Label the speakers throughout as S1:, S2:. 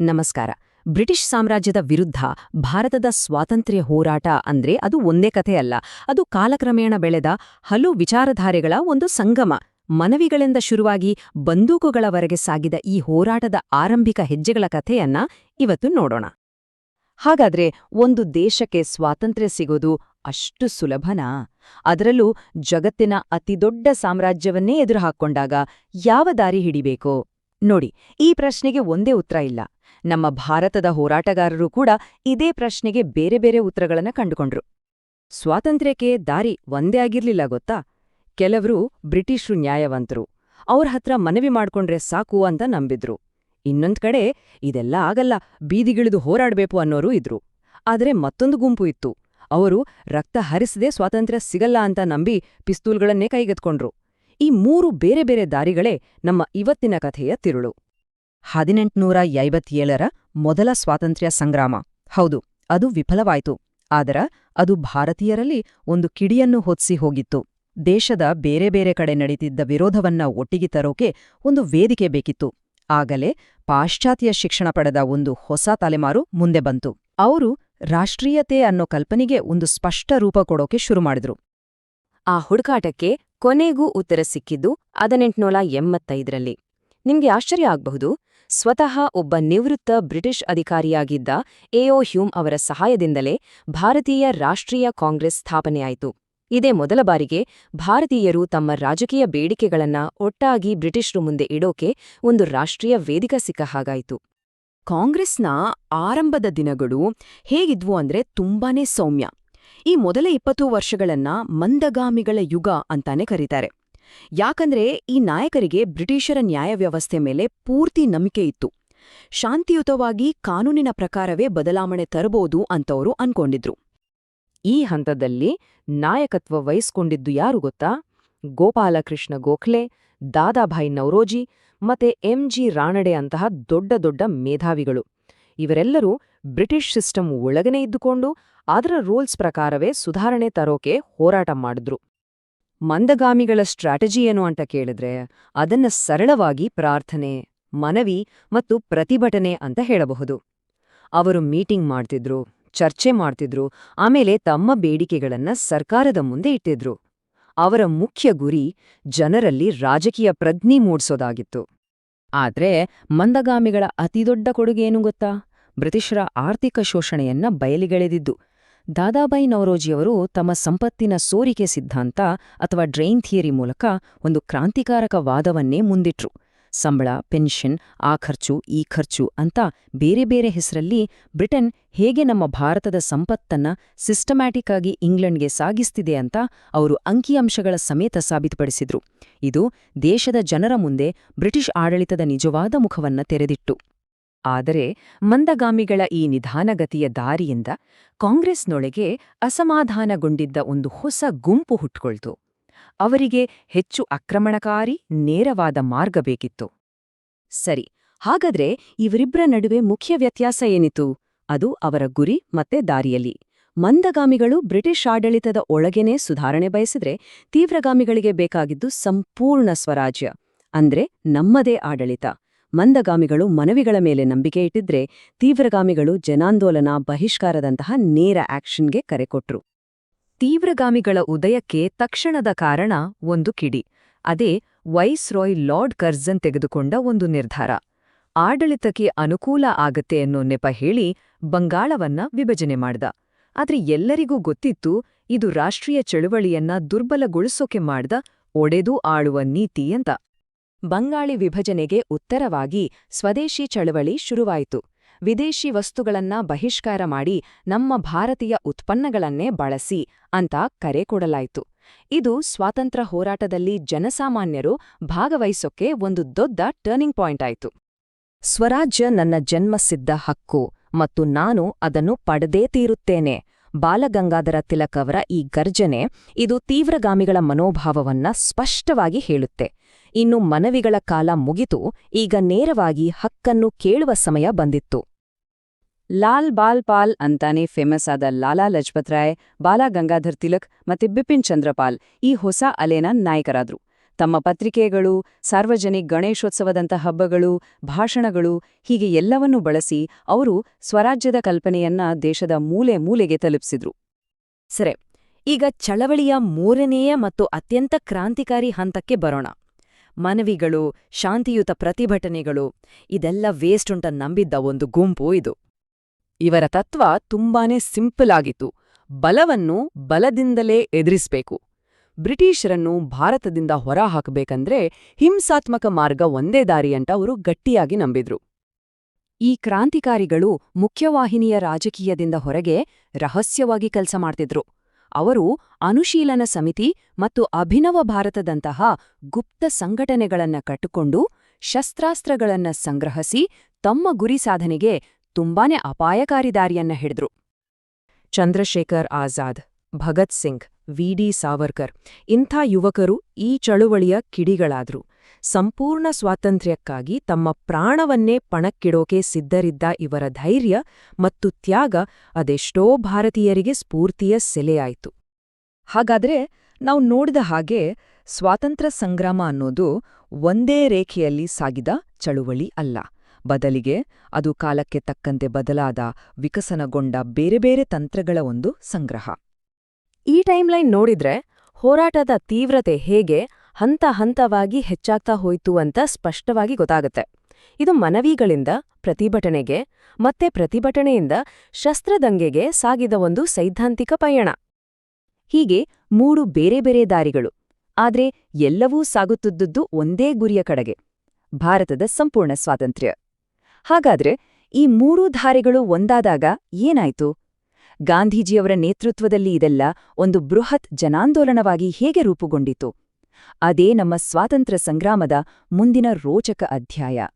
S1: ನಮಸ್ಕಾರ. ಬ್ರಿಟಿಷ್ ಸಾಮ್ರಾಜ್ಯದ ವಿರುದ್ಧ ಭಾರತದ ಸ್ವಾತಂತ್ರ್ಯ ಹೋರಾಟ ಅಂದ್ರೆ ಅದು ಒಂದೇ ಕಥೆಯಲ್ಲ. ಅದು ಕಾಲಕ್ರಮೇಣ ಬೆಳೆದ ಹಲವು ವಿಚಾರಧಾರೆಗಳ ಒಂದು ಸಂಗಮ. ಮನವಿಗಳಿಂದ ಶುರುವಾಗಿ ಬಂದೂಕುಗಳವರೆಗೆ ಸಾಗಿದ ಈ ಹೋರಾಟದ ಆರಂಭಿಕ ಹೆಜ್ಜೆಗಳ ಕಥೆಯನ್ನ ಇವತ್ತು ನೋಡೋಣ. ಹಾಗಾದ್ರೆ ಒಂದು ದೇಶಕ್ಕೆ ಸ್ವಾತಂತ್ರ್ಯ ಸಿಗೋದು ಅಷ್ಟು ಸುಲಭನಾ? ಅದರಲ್ಲೂ ಜಗತ್ತಿನ ಅತಿದೊಡ್ಡ ಸಾಮ್ರಾಜ್ಯವನ್ನೇ ಎದುರುಹಾಕ್ಕೊಂಡಾಗ ಯಾವ ದಾರಿ ಹಿಡಿಬೇಕು? ನೋಡಿ, ಈ ಪ್ರಶ್ನೆಗೆ ಒಂದೇ ಉತ್ತರ ಇಲ್ಲ. ನಮ್ಮ ಭಾರತದ ಹೋರಾಟಗಾರರು ಕೂಡ ಇದೇ ಪ್ರಶ್ನೆಗೆ ಬೇರೆ ಬೇರೆ ಉತ್ತರಗಳನ್ನ ಕಂಡುಕೊಂಡ್ರು. ಸ್ವಾತಂತ್ರ್ಯಕ್ಕೆ ದಾರಿ ಒಂದೇ ಆಗಿರ್ಲಿಲ್ಲ ಗೊತ್ತಾ? ಕೆಲವರು ಬ್ರಿಟಿಷರು ನ್ಯಾಯವಂತರು, ಅವ್ರ ಹತ್ರ ಮನವಿ ಮಾಡ್ಕೊಂಡ್ರೆ ಸಾಕು ಅಂತ ನಂಬಿದ್ರು. ಇನ್ನೊಂದ್ ಕಡೆ ಇದೆಲ್ಲ ಆಗಲ್ಲ, ಬೀದಿಗಿಳಿದು ಹೋರಾಡ್ಬೇಕು ಅನ್ನೋರು ಇದ್ರು. ಆದ್ರೆ ಮತ್ತೊಂದು ಗುಂಪು ಇತ್ತು. ಅವರು ರಕ್ತ ಹರಿಸದೆ ಸ್ವಾತಂತ್ರ್ಯ ಸಿಗಲ್ಲ ಅಂತ ನಂಬಿ ಪಿಸ್ತೂಲ್ಗಳನ್ನೇ ಕೈಗೆತ್ಕೊಂಡ್ರು. ಈ ಮೂರು ಬೇರೆ ಬೇರೆ ದಾರಿಗಳೇ ನಮ್ಮ ಇವತ್ತಿನ ಕಥೆಯ ತಿರುಳು. 1857ರ ಮೊದಲ ಸ್ವಾತಂತ್ರ್ಯ ಸಂಗ್ರಾಮ. ಹೌದು, ಅದು ವಿಫಲವಾಯಿತು. ಆದರ ಅದು ಭಾರತೀಯರಲ್ಲಿ ಒಂದು ಕಿಡಿಯನ್ನು ಹೊತ್ಸಿ ಹೋಗಿತ್ತು. ದೇಶದ ಬೇರೆ ಬೇರೆ ಕಡೆ ನಡೀತಿದ್ದ ವಿರೋಧವನ್ನ ಒಟ್ಟಿಗೆ ತರೋಕೆ ಒಂದು ವೇದಿಕೆ ಬೇಕಿತ್ತು. ಆಗಲೇ ಪಾಶ್ಚಾತ್ಯ ಶಿಕ್ಷಣ ಪಡೆದ ಒಂದು ಹೊಸ ತಲೆಮಾರು ಮುಂದೆ ಬಂತು. ಅವರು ರಾಷ್ಟ್ರೀಯತೆ ಅನ್ನೋ ಕಲ್ಪನೆಗೆ ಒಂದು ಸ್ಪಷ್ಟ ರೂಪ ಕೊಡೋಕೆ ಶುರು ಮಾಡಿದ್ರು. ಆ ಹುಡುಕಾಟಕ್ಕೆ ಕೊನೆಗೂ ಉತ್ತರ ಸಿಕ್ಕಿದ್ದು 1885ರಲ್ಲಿ. ನಿಮ್ಗೆ ಆಶ್ಚರ್ಯ ಆಗ್ಬಹುದು. ಸ್ವತಃ ಒಬ್ಬ ನಿವೃತ್ತ ಬ್ರಿಟಿಷ್ ಅಧಿಕಾರಿಯಾಗಿದ್ದ ಎ.ಒ. ಹ್ಯೂಮ್ ಅವರ ಸಹಾಯದಿಂದಲೇ ಭಾರತೀಯ ರಾಷ್ಟ್ರೀಯ ಕಾಂಗ್ರೆಸ್ ಸ್ಥಾಪನೆಯಾಯಿತು. ಇದೇ ಮೊದಲ ಬಾರಿಗೆ ಭಾರತೀಯರು ತಮ್ಮ ರಾಜಕೀಯ ಬೇಡಿಕೆಗಳನ್ನ ಒಟ್ಟಾಗಿ ಬ್ರಿಟಿಷರು ಮುಂದೆ ಇಡೋಕೆ ಒಂದು ರಾಷ್ಟ್ರೀಯ ವೇದಿಕೆ ಸಿಕ್ಕ ಹಾಗಾಯಿತು. ಕಾಂಗ್ರೆಸ್ನ ಆರಂಭದ ದಿನಗಳು ಹೇಗಿದ್ವು ಅಂದ್ರೆ ತುಂಬಾನೇ ಸೌಮ್ಯ. ಈ ಮೊದಲ 20 ವರ್ಷಗಳನ್ನ ಮಂದಗಾಮಿಗಳ ಯುಗ ಅಂತಾನೆ ಕರೀತಾರೆ. ಯಾಕಂದ್ರೆ ಈ ನಾಯಕರಿಗೆ ಬ್ರಿಟಿಷರ ನ್ಯಾಯವ್ಯವಸ್ಥೆ ಮೇಲೆ ಪೂರ್ತಿ ನಂಬಿಕೆ ಇತ್ತು. ಶಾಂತಿಯುತವಾಗಿ ಕಾನೂನಿನ ಪ್ರಕಾರವೇ ಬದಲಾವಣೆ ತರಬಹುದು ಅಂತವರು ಅನ್ಕೊಂಡಿದ್ರು. ಈ ಹಂತದಲ್ಲಿ ನಾಯಕತ್ವ ವಹಿಸ್ಕೊಂಡಿದ್ದು ಯಾರು ಗೊತ್ತಾ? ಗೋಪಾಲಕೃಷ್ಣ ಗೋಖಲೆ, ದಾದಾಭಾಯಿ ನೌರೋಜಿ ಮತ್ತೆ ಎಂ.ಜಿ. ರಾನಡೆ ಅಂತಹ ದೊಡ್ಡ ದೊಡ್ಡ ಮೇಧಾವಿಗಳು. ಇವರೆಲ್ಲರೂ ಬ್ರಿಟಿಷ್ ಸಿಸ್ಟಮ್ ಒಳಗನೆ ಇದ್ದುಕೊಂಡು ಅದರ ರೂಲ್ಸ್ ಪ್ರಕಾರವೇ ಸುಧಾರಣೆ ತರೋಕೆ ಹೋರಾಟ ಮಾಡಿದ್ರು. ಮಂದಗಾಮಿಗಳ ಸ್ಟ್ರಾಟಜಿ ಏನು ಅಂತ ಕೇಳಿದ್ರೆ ಅದನ್ನ ಸರಳವಾಗಿ ಪ್ರಾರ್ಥನೆ, ಮನವಿ ಮತ್ತು ಪ್ರತಿಭಟನೆ ಅಂತ ಹೇಳಬಹುದು. ಅವರು ಮೀಟಿಂಗ್ ಮಾಡ್ತಿದ್ರು, ಚರ್ಚೆ ಮಾಡ್ತಿದ್ರು, ಆಮೇಲೆ ತಮ್ಮ ಬೇಡಿಕೆಗಳನ್ನ ಸರ್ಕಾರದ ಮುಂದೆ ಇಟ್ಟಿದ್ರು. ಅವರ ಮುಖ್ಯ ಗುರಿ ಜನರಲ್ಲಿ ರಾಜಕೀಯ ಪ್ರಜ್ಞೆ ಮೂಡಿಸೋದಾಗಿತ್ತು. ಆದ್ರೆ ಮಂದಗಾಮಿಗಳ ಅತಿದೊಡ್ಡ ಕೊಡುಗೆಯೇನು ಗೊತ್ತಾ? ಬ್ರಿಟಿಷರ ಆರ್ಥಿಕ ಶೋಷಣೆಯನ್ನ ಬಯಲಿಗೆಳೆದಿದ್ದು. ದಾದಾಬಾಯಿ ನೌರೋಜಿಯವರು ತಮ್ಮ ಸಂಪತ್ತಿನ ಸೋರಿಕೆ ಸಿದ್ಧಾಂತ ಅಥವಾ ಡ್ರೈನ್ ಥಿಯರಿ ಮೂಲಕ ಒಂದು ಕ್ರಾಂತಿಕಾರಕ ವಾದವನ್ನೇ ಮುಂದಿಟ್ರು. ಸಂಬಳ, ಪೆನ್ಷನ್, ಆ ಖರ್ಚು, ಈ ಖರ್ಚು ಅಂತ ಬೇರೆ ಬೇರೆ ಹೆಸರಲ್ಲಿ ಬ್ರಿಟನ್ ಹೇಗೆ ನಮ್ಮ ಭಾರತದ ಸಂಪತ್ತನ್ನ ಸಿಸ್ಟಮ್ಯಾಟಿಕ್ ಆಗಿ ಇಂಗ್ಲೆಂಡ್ಗೆ ಸಾಗಿಸ್ತಿದೆ ಅಂತ ಅವರು ಅಂಕಿಅಂಶಗಳ ಸಮೇತ ಸಾಬೀತುಪಡಿಸಿದ್ರು. ಇದು ದೇಶದ ಜನರ ಮುಂದೆ ಬ್ರಿಟಿಷ್ ಆಡಳಿತದ ನಿಜವಾದ ಮುಖವನ್ನ ತೆರೆದಿಟ್ಟು. ಆದರೆ ಮಂದಗಾಮಿಗಳ ಈ ನಿಧಾನಗತಿಯ ದಾರಿಯಿಂದ ಕಾಂಗ್ರೆಸ್ನೊಳಗೆ ಅಸಮಾಧಾನಗೊಂಡಿದ್ದ ಒಂದು ಹೊಸ ಗುಂಪು ಹುಟ್ಕೊಳ್ತು. ಅವರಿಗೆ ಹೆಚ್ಚು ಆಕ್ರಮಣಕಾರಿ, ನೇರವಾದ ಮಾರ್ಗ ಬೇಕಿತ್ತು. ಸರಿ, ಹಾಗಾದ್ರೆ ಇವರಿಬ್ಬರ ನಡುವೆ ಮುಖ್ಯ ವ್ಯತ್ಯಾಸ ಏನಿತ್ತು? ಅದು ಅವರ ಗುರಿ ಮತ್ತೆ ದಾರಿಯಲ್ಲಿ. ಮಂದಗಾಮಿಗಳು ಬ್ರಿಟಿಷ್ ಆಡಳಿತದ ಒಳಗೇನೆ ಸುಧಾರಣೆ ಬಯಸಿದ್ರೆ, ತೀವ್ರಗಾಮಿಗಳಿಗೆ ಬೇಕಾಗಿದ್ದು ಸಂಪೂರ್ಣ ಸ್ವರಾಜ್ಯ, ಅಂದ್ರೆ ನಮ್ಮದೇ ಆಡಳಿತ. ಮಂದಗಾಮಿಗಳು ಮನವಿಗಳ ಮೇಲೆ ನಂಬಿಕೆ ಇಟ್ಟಿದ್ರೆ, ತೀವ್ರಗಾಮಿಗಳು ಜನಾಂದೋಲನ, ಬಹಿಷ್ಕಾರದಂತಹ ನೇರ ಆಕ್ಷನ್ಗೆ ಕರೆ ಕೊಟ್ರು. ತೀವ್ರಗಾಮಿಗಳ ಉದಯಕ್ಕೆ ತಕ್ಷಣದ ಕಾರಣ ಒಂದು ಕಿಡಿ. ಅದೇ ವೈಸ್ರಾಯ್ ಲಾರ್ಡ್ ಕರ್ಜನ್ ತೆಗೆದುಕೊಂಡ ಒಂದು ನಿರ್ಧಾರ. ಆಡಳಿತಕ್ಕೆ ಅನುಕೂಲ ಆಗತ್ತೆ ಅನ್ನೋ ನೆಪ ಹೇಳಿ ಬಂಗಾಳವನ್ನ ವಿಭಜನೆ ಮಾಡ್ದ. ಆದ್ರೆ ಎಲ್ಲರಿಗೂ ಗೊತ್ತಿತ್ತು, ಇದು ರಾಷ್ಟ್ರೀಯ ಚಳುವಳಿಯನ್ನ ದುರ್ಬಲಗೊಳಿಸೋಕೆ ಮಾಡ್ದ ಒಡೆದು ಆಳುವ ನೀತಿ ಅಂತ. ಬಂಗಾಳಿ ವಿಭಜನೆಗೆ ಉತ್ತರವಾಗಿ ಸ್ವದೇಶಿ ಚಳವಳಿ ಶುರುವಾಯಿತು. ವಿದೇಶಿ ವಸ್ತುಗಳನ್ನ ಬಹಿಷ್ಕಾರ ಮಾಡಿ ನಮ್ಮ ಭಾರತೀಯ ಉತ್ಪನ್ನಗಳನ್ನೇ ಬಳಸಿ ಅಂತ ಕರೆ ಕೊಡಲಾಯಿತು. ಇದು ಸ್ವಾತಂತ್ರ್ಯ ಹೋರಾಟದಲ್ಲಿ ಜನಸಾಮಾನ್ಯರು ಭಾಗವಹಿಸೋಕೆ ಒಂದು ದೊಡ್ಡ ಟರ್ನಿಂಗ್ ಪಾಯಿಂಟ್ ಆಯಿತು. ಸ್ವರಾಜ್ಯ ನನ್ನ ಜನ್ಮಸಿದ್ಧ ಹಕ್ಕು ಮತ್ತು ನಾನು ಅದನ್ನು ಪಡೆದೇ ತೀರುತ್ತೇನೆ. ಬಾಲಗಂಗಾಧರ ತಿಲಕ್ ಅವರ ಈ ಗರ್ಜನೆ ಇದು ತೀವ್ರಗಾಮಿಗಳ ಮನೋಭಾವವನ್ನ ಸ್ಪಷ್ಟವಾಗಿ ಹೇಳುತ್ತೆ. ಇನ್ನು ಮನವಿಗಳ ಕಾಲ ಮುಗಿತು, ಈಗ ನೇರವಾಗಿ ಹಕ್ಕನ್ನು ಕೇಳುವ ಸಮಯ ಬಂದಿತ್ತು. ಲಾಲ್ ಬಾಲ್ ಪಾಲ್ ಅಂತಾನೆ ಫೇಮಸ್ ಆದ ಲಾಲಾ ಲಜಪತ್ ರಾಯ್, ಬಾಲ ಗಂಗಾಧರ್ ತಿಲಕ್ ಮತ್ತೆ ಬಿಪಿನ್ ಚಂದ್ರಪಾಲ್ ಈ ಹೊಸ ಅಲೆನ ನಾಯಕರಾದ್ರು. ತಮ್ಮ ಪತ್ರಿಕೆಗಳು, ಸಾರ್ವಜನಿಕ ಗಣೇಶೋತ್ಸವದಂಥ ಹಬ್ಬಗಳು, ಭಾಷಣಗಳು ಹೀಗೆ ಎಲ್ಲವನ್ನೂ ಬಳಸಿ ಅವರು ಸ್ವರಾಜ್ಯದ ಕಲ್ಪನೆಯನ್ನ ದೇಶದ ಮೂಲೆ ಮೂಲೆಗೆ ತಲುಪಿಸಿದ್ರು. ಸರಿ, ಈಗ ಚಳವಳಿಯ ಮೂರನೆಯ ಮತ್ತು ಅತ್ಯಂತ ಕ್ರಾಂತಿಕಾರಿ ಹಂತಕ್ಕೆ ಬರೋಣ. ಮನವಿಗಳು, ಶಾಂತಿಯುತ ಪ್ರತಿಭಟನೆಗಳು ಇದೆಲ್ಲ ವೇಸ್ಟ್ ಅಂತ ನಂಬಿದ್ದ ಒಂದು ಗುಂಪು ಇದು. ಇವರ ತತ್ವ ತುಂಬಾನೇ ಸಿಂಪಲ್ ಆಗಿತ್ತು. ಬಲವನ್ನು ಬಲದಿಂದಲೇ ಎದುರಿಸ್ಬೇಕು. ಬ್ರಿಟಿಷರನ್ನು ಭಾರತದಿಂದ ಹೊರಹಾಕಬೇಕಂದ್ರೆ ಹಿಂಸಾತ್ಮಕ ಮಾರ್ಗ ಒಂದೇ ದಾರಿ ಅಂತ ಅವರು ಗಟ್ಟಿಯಾಗಿ ನಂಬಿದ್ರು. ಈ ಕ್ರಾಂತಿಕಾರಿಗಳು ಮುಖ್ಯವಾಹಿನಿಯ ರಾಜಕೀಯದಿಂದ ಹೊರಗೆ ರಹಸ್ಯವಾಗಿ ಕೆಲಸ ಮಾಡ್ತಿದ್ರು. ಅವರು ಅನುಶೀಲನ ಸಮಿತಿ ಮತ್ತು ಅಭಿನವ ಭಾರತದಂತಹ ಗುಪ್ತ ಸಂಘಟನೆಗಳನ್ನ ಕಟ್ಟಿಕೊಂಡು ಶಸ್ತ್ರಾಸ್ತ್ರಗಳನ್ನ ಸಂಗ್ರಹಿಸಿ ತಮ್ಮ ಗುರಿ ಸಾಧನೆಗೆ ತುಂಬಾನೇ ಅಪಾಯಕಾರಿ ದಾರಿಯನ್ನ ಹಿಡಿದ್ರು. ಚಂದ್ರಶೇಖರ್ ಆಜಾದ್, ಭಗತ್ ಸಿಂಗ್, ವಿ.ಡಿ. ಸಾವರ್ಕರ್ ಇಂಥ ಯುವಕರು ಈ ಚಳುವಳಿಯ ಕಿಡಿಗಳಾದ್ರು. ಸಂಪೂರ್ಣ ಸ್ವಾತಂತ್ರ್ಯಕ್ಕಾಗಿ ತಮ್ಮ ಪ್ರಾಣವನ್ನೇ ಪಣಕ್ಕಿಡೋಕೆ ಸಿದ್ಧರಿದ್ದ ಇವರ ಧೈರ್ಯ ಮತ್ತು ತ್ಯಾಗ ಅದೆಷ್ಟೋ ಭಾರತೀಯರಿಗೆ ಸ್ಫೂರ್ತಿಯ ಸೆಲೆಯಾಯಿತು. ಹಾಗಾದ್ರೆ ನಾವು ನೋಡಿದ ಹಾಗೆ ಸ್ವಾತಂತ್ರ್ಯ ಸಂಗ್ರಾಮ ಅನ್ನೋದು ಒಂದೇ ರೇಖೆಯಲ್ಲಿ ಸಾಗಿದ ಚಳುವಳಿ ಅಲ್ಲ. ಬದಲಿಗೆ ಅದು ಕಾಲಕ್ಕೆ ತಕ್ಕಂತೆ ಬದಲಾದ, ವಿಕಸನಗೊಂಡ ಬೇರೆ ಬೇರೆ ತಂತ್ರಗಳ ಒಂದು ಸಂಗ್ರಹ. ಈ ಟೈಮ್ಲೈನ್ ನೋಡಿದ್ರೆ ಹೋರಾಟದ ತೀವ್ರತೆ ಹೇಗೆ ಹಂತ ಹಂತವಾಗಿ ಹೆಚ್ಚಾಗ್ತಾ ಹೋಯ್ತು ಅಂತ ಸ್ಪಷ್ಟವಾಗಿ ಗೊತ್ತಾಗುತ್ತೆ. ಇದು ಮನವಿಗಳಿಂದ ಪ್ರತಿಭಟನೆಗೆ ಮತ್ತೆ ಪ್ರತಿಭಟನೆಯಿಂದ ಶಸ್ತ್ರದಂಗೆಗೆ ಸಾಗಿದ ಒಂದು ಸೈದ್ಧಾಂತಿಕ ಪಯಣ. ಹೀಗೆ 3 ಬೇರೆ ಬೇರೆ ದಾರಿಗಳು, ಆದ್ರೆ ಎಲ್ಲವೂ ಸಾಗುತ್ತಿದ್ದುದು ಒಂದೇ ಗುರಿಯ ಕಡೆಗೆ, ಭಾರತದ ಸಂಪೂರ್ಣ ಸ್ವಾತಂತ್ರ್ಯ. ಹಾಗಾದ್ರೆ ಈ 3 ದಾರಿಗಳು ಒಂದಾದಾಗ ಏನಾಯ್ತು? ಗಾಂಧೀಜಿಯವರ ನೇತೃತ್ವದಲ್ಲಿ ಇದೆಲ್ಲ ಒಂದು ಬೃಹತ್ ಜನಾಂದೋಲನವಾಗಿ ಹೇಗೆ ರೂಪುಗೊಂಡಿತು? ಅದೇ ನಮ್ಮ ಸ್ವಾತಂತ್ರ್ಯ ಸಂಗ್ರಾಮದ ಮುಂದಿನ ರೋಚಕ ಅಧ್ಯಾಯ.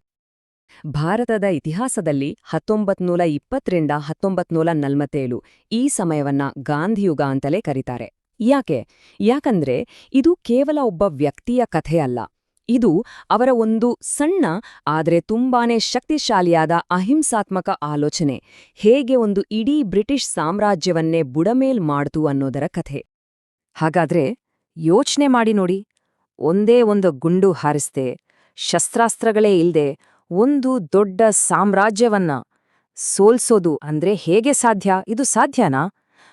S1: ಭಾರತದ ಇತಿಹಾಸದಲ್ಲಿ 1920 ರಿಂದ 1947 ಈ ಸಮಯವನ್ನ ಗಾಂಧಿಯುಗ ಅಂತಲೇ ಕರೀತಾರೆ. ಯಾಕಂದ್ರೆ ಇದು ಕೇವಲ ಒಬ್ಬ ವ್ಯಕ್ತಿಯ ಕಥೆಯಲ್ಲ. ಇದು ಅವರ ಒಂದು ಸಣ್ಣ ಆದರೆ ತುಂಬಾನೇ ಶಕ್ತಿಶಾಲಿಯಾದ ಅಹಿಂಸಾತ್ಮಕ ಆಲೋಚನೆ ಹೇಗೆ ಒಂದು ಇಡೀ ಬ್ರಿಟಿಷ್ ಸಾಮ್ರಾಜ್ಯವನ್ನೇ ಬುಡಮೇಲ್ ಮಾಡ್ತು ಅನ್ನೋದರ ಕಥೆ. ಹಾಗಾದ್ರೆ ಯೋಚ್ನೆ ಮಾಡಿ ನೋಡಿ, ಒಂದೇ ಒಂದು ಗುಂಡು ಹಾರಿಸ್ದೆ, ಶಸ್ತ್ರಾಸ್ತ್ರಗಳೇ ಇಲ್ದೆ ಒಂದು ದೊಡ್ಡ ಸಾಮ್ರಾಜ್ಯವನ್ನ ಸೋಲ್ಸೋದು ಅಂದ್ರೆ ಹೇಗೆ ಸಾಧ್ಯ? ಇದು ಸಾಧ್ಯನಾ?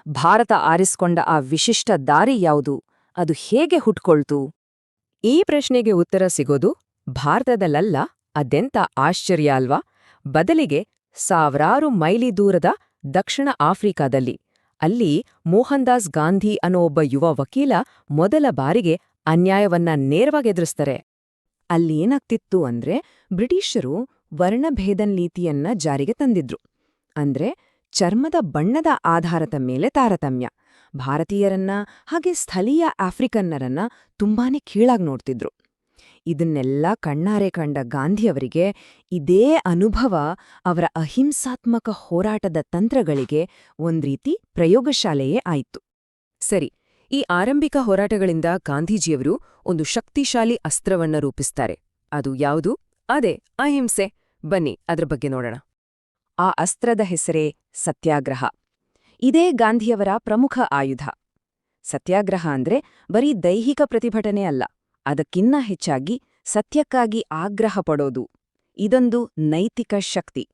S1: ಭಾರತ ಆರಿಸ್ಕೊಂಡ ಆ ವಿಶಿಷ್ಟ ದಾರಿ ಯಾವುದು? ಅದು ಹೇಗೆ ಹುಟ್ಕೊಳ್ತು? ಈ ಪ್ರಶ್ನೆಗೆ ಉತ್ತರ ಸಿಗೋದು ಭಾರತದಲ್ಲ. ಅದೆಂತ ಆಶ್ಚರ್ಯ ಅಲ್ವಾ? ಬದಲಿಗೆ ಸಾವಿರಾರು ಮೈಲಿ ದೂರದ ದಕ್ಷಿಣ ಆಫ್ರಿಕಾದಲ್ಲಿ. ಅಲ್ಲಿ ಮೋಹನ್ ದಾಸ್ ಗಾಂಧಿ ಅನ್ನೋ ಒಬ್ಬ ಯುವ ವಕೀಲ ಮೊದಲ ಬಾರಿಗೆ ಅನ್ಯಾಯವನ್ನ ನೇರವಾಗಿ ಎದುರಿಸ್ತಾರೆ. ಅಲ್ಲೇನಾಗ್ತಿತ್ತು ಅಂದ್ರೆ ಬ್ರಿಟಿಷರು ವರ್ಣಭೇದನ್ ನೀತಿಯನ್ನ ಜಾರಿಗೆ ತಂದಿದ್ರು. ಅಂದ್ರೆ ಚರ್ಮದ ಬಣ್ಣದ ಆಧಾರದ ಮೇಲೆ ತಾರತಮ್ಯ. ಭಾರತೀಯರನ್ನ ಹಾಗೆ ಸ್ಥಳೀಯ ಆಫ್ರಿಕನ್ನರನ್ನ ತುಂಬಾನೇ ಕೀಳಾಗಿ ನೋಡ್ತಿದ್ರು. ಇದನ್ನೆಲ್ಲ ಕಣ್ಣಾರೆ ಕಂಡ ಗಾಂಧಿಯವರಿಗೆ ಇದೇ ಅನುಭವ ಅವರ ಅಹಿಂಸಾತ್ಮಕ ಹೋರಾಟದ ತಂತ್ರಗಳಿಗೆ ಒಂದ್ರೀತಿ ಪ್ರಯೋಗಶಾಲೆಯೇ ಆಯಿತು. ಸರಿ, ಈ ಆರಂಭಿಕ ಹೋರಾಟಗಳಿಂದ ಗಾಂಧೀಜಿಯವರು ಒಂದು ಶಕ್ತಿಶಾಲಿ ಅಸ್ತ್ರವನ್ನ ರೂಪಿಸ್ತಾರೆ. ಅದು ಯಾವುದು? ಅದೇ ಅಹಿಂಸೆ. ಬನ್ನಿ ಅದ್ರ ಬಗ್ಗೆ ನೋಡೋಣ. ಆ ಅಸ್ತ್ರದ ಹೆಸರೇ ಸತ್ಯಾಗ್ರಹ. ಇದೇ ಗಾಂಧಿಯವರ ಪ್ರಮುಖ ಆಯುಧ. ಸತ್ಯಾಗ್ರಹ ಅಂದ್ರೆ ಬರೀ ದೈಹಿಕ ಪ್ರತಿಭಟನೆ ಅಲ್ಲ, ಅದಕ್ಕಿನ್ನ ಹೆಚ್ಚಾಗಿ ಸತ್ಯಕ್ಕಾಗಿ ಆಗ್ರಹ ಪಡೋದು. ಇದೊಂದು ನೈತಿಕ ಶಕ್ತಿ.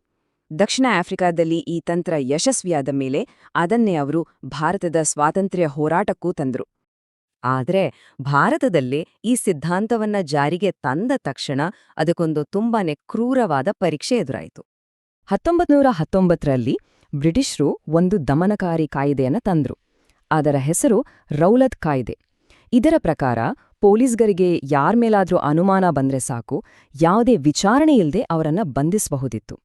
S1: ದಕ್ಷಿಣ ಆಫ್ರಿಕಾದಲ್ಲಿ ಈ ತಂತ್ರ ಯಶಸ್ವಿಯಾದ ಮೇಲೆ ಅದನ್ನೇ ಅವರು ಭಾರತದ ಸ್ವಾತಂತ್ರ್ಯ ಹೋರಾಟಕ್ಕೂ ತಂದ್ರು. ಆದ್ರೆ ಭಾರತದಲ್ಲೇ ಈ ಸಿದ್ಧಾಂತವನ್ನ ಜಾರಿಗೆ ತಂದ ತಕ್ಷಣ ಅದಕ್ಕೊಂದು ತುಂಬಾನೇ ಕ್ರೂರವಾದ ಪರೀಕ್ಷೆ ಎದುರಾಯಿತು. 1919ರಲ್ಲಿ ಬ್ರಿಟಿಷರು ಒಂದು ದಮನಕಾರಿ ಕಾಯ್ದೆಯನ್ನ ತಂದ್ರು. ಅದರ ಹೆಸರು ರೌಲತ್ ಕಾಯ್ದೆ. ಇದರ ಪ್ರಕಾರ ಪೊಲೀಸ್ಗರಿಗೆ ಯಾರ್ಮೇಲಾದ್ರೂ ಅನುಮಾನ ಬಂದ್ರೆ ಸಾಕು, ಯಾವುದೇ ವಿಚಾರಣೆ ಇಲ್ಲದೆ ಅವರನ್ನ ಬಂಧಿಸಬಹುದಿತ್ತು.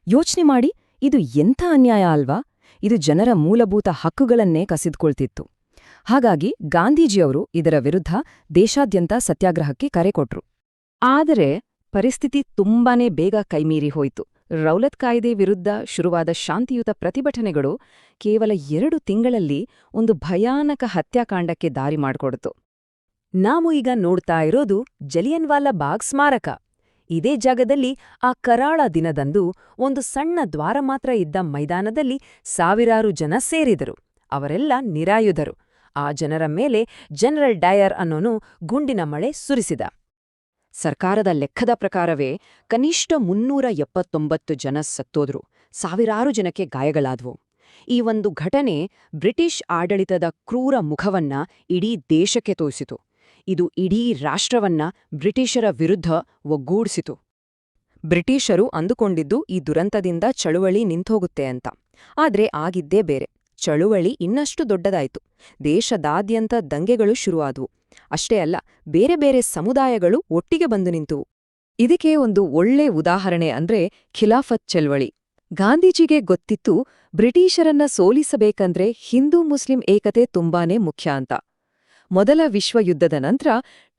S1: ಯೋಚ್ನೆ ಮಾಡಿ, ಇದು ಎಂಥ ಅನ್ಯಾಯ ಅಲ್ವಾ? ಇದು ಜನರ ಮೂಲಭೂತ ಹಕ್ಕುಗಳನ್ನೇ ಕಸಿದುಕೊಳ್ತಿತ್ತು. ಹಾಗಾಗಿ ಗಾಂಧೀಜಿಯವರು ಇದರ ವಿರುದ್ಧ ದೇಶಾದ್ಯಂತ ಸತ್ಯಾಗ್ರಹಕ್ಕೆ ಕರೆ ಕೊಟ್ರು. ಆದರೆ ಪರಿಸ್ಥಿತಿ ತುಂಬಾನೇ ಬೇಗ ಕೈಮೀರಿ ಹೋಯಿತು. ರೌಲತ್ ಕಾಯ್ದೆ ವಿರುದ್ಧ ಶುರುವಾದ ಶಾಂತಿಯುತ ಪ್ರತಿಭಟನೆಗಳು ಕೇವಲ 2 ತಿಂಗಳಲ್ಲಿ ಒಂದು ಭಯಾನಕ ಹತ್ಯಾಕಾಂಡಕ್ಕೆ ದಾರಿ ಮಾಡಿಕೊಡ್ತು. ನಾವು ಈಗ ನೋಡ್ತಾ ಇರೋದು ಜಲಿಯನ್ವಾಲಾ ಬಾಗ್ ಸ್ಮಾರಕ. ಇದೇ ಜಾಗದಲ್ಲಿ ಆ ಕರಾಳ ದಿನದಂದು ಒಂದು ಸಣ್ಣ ದ್ವಾರ ಮಾತ್ರ ಇದ್ದ ಮೈದಾನದಲ್ಲಿ ಸಾವಿರಾರು ಜನ ಸೇರಿದರು. ಅವರೆಲ್ಲ ನಿರಾಯುಧರು.
S2: ಆ ಜನರ ಮೇಲೆ ಜನರಲ್ ಡಯರ್ ಅನ್ನೋನು ಗುಂಡಿನ ಮಳೆ ಸುರಿಸಿದ. ಸರ್ಕಾರದ ಲೆಕ್ಕದ ಪ್ರಕಾರವೇ ಕನಿಷ್ಠ 379 ಜನ ಸತ್ತೋದ್ರು, ಸಾವಿರಾರು ಜನಕ್ಕೆ ಗಾಯಗಳಾದ್ವು. ಈ ಒಂದು ಘಟನೆ ಬ್ರಿಟಿಷ್ ಆಡಳಿತದ ಕ್ರೂರ ಮುಖವನ್ನ ಇಡೀ ದೇಶಕ್ಕೆ ತೋರಿಸಿತು. ಇದು ಇಡೀ ರಾಷ್ಟ್ರವನ್ನ ಬ್ರಿಟಿಷರ ವಿರುದ್ಧ ಒಗ್ಗೂಡಿಸಿತು. ಬ್ರಿಟಿಷರು ಅಂದುಕೊಂಡಿದ್ದು ಈ ದುರಂತದಿಂದ ಚಳುವಳಿ ನಿಂತೋಗುತ್ತೆ ಅಂತ. ಆದ್ರೆ ಆಗಿದ್ದೇ ಬೇರೆ. ಚಳುವಳಿ ಇನ್ನಷ್ಟು ದೊಡ್ಡದಾಯಿತು. ದೇಶದಾದ್ಯಂತ ದಂಗೆಗಳು ಶುರುವಾದವು. ಅಷ್ಟೇ ಅಲ್ಲ, ಬೇರೆ ಬೇರೆ ಸಮುದಾಯಗಳು ಒಟ್ಟಿಗೆ ಬಂದು ನಿಂತುವು. ಇದಕ್ಕೆ ಒಂದು ಒಳ್ಳೆ ಉದಾಹರಣೆ ಅಂದ್ರೆ ಖಿಲಾಫತ್ ಚಳವಳಿ. ಗಾಂಧೀಜಿಗೆ ಗೊತ್ತಿತ್ತು ಬ್ರಿಟಿಷರನ್ನ ಸೋಲಿಸಬೇಕಂದ್ರೆ ಹಿಂದೂ ಮುಸ್ಲಿಂ ಏಕತೆ ತುಂಬಾನೇ ಮುಖ್ಯ ಅಂತ. ಮೊದಲ ವಿಶ್ವಯುದ್ಧದ ನಂತರ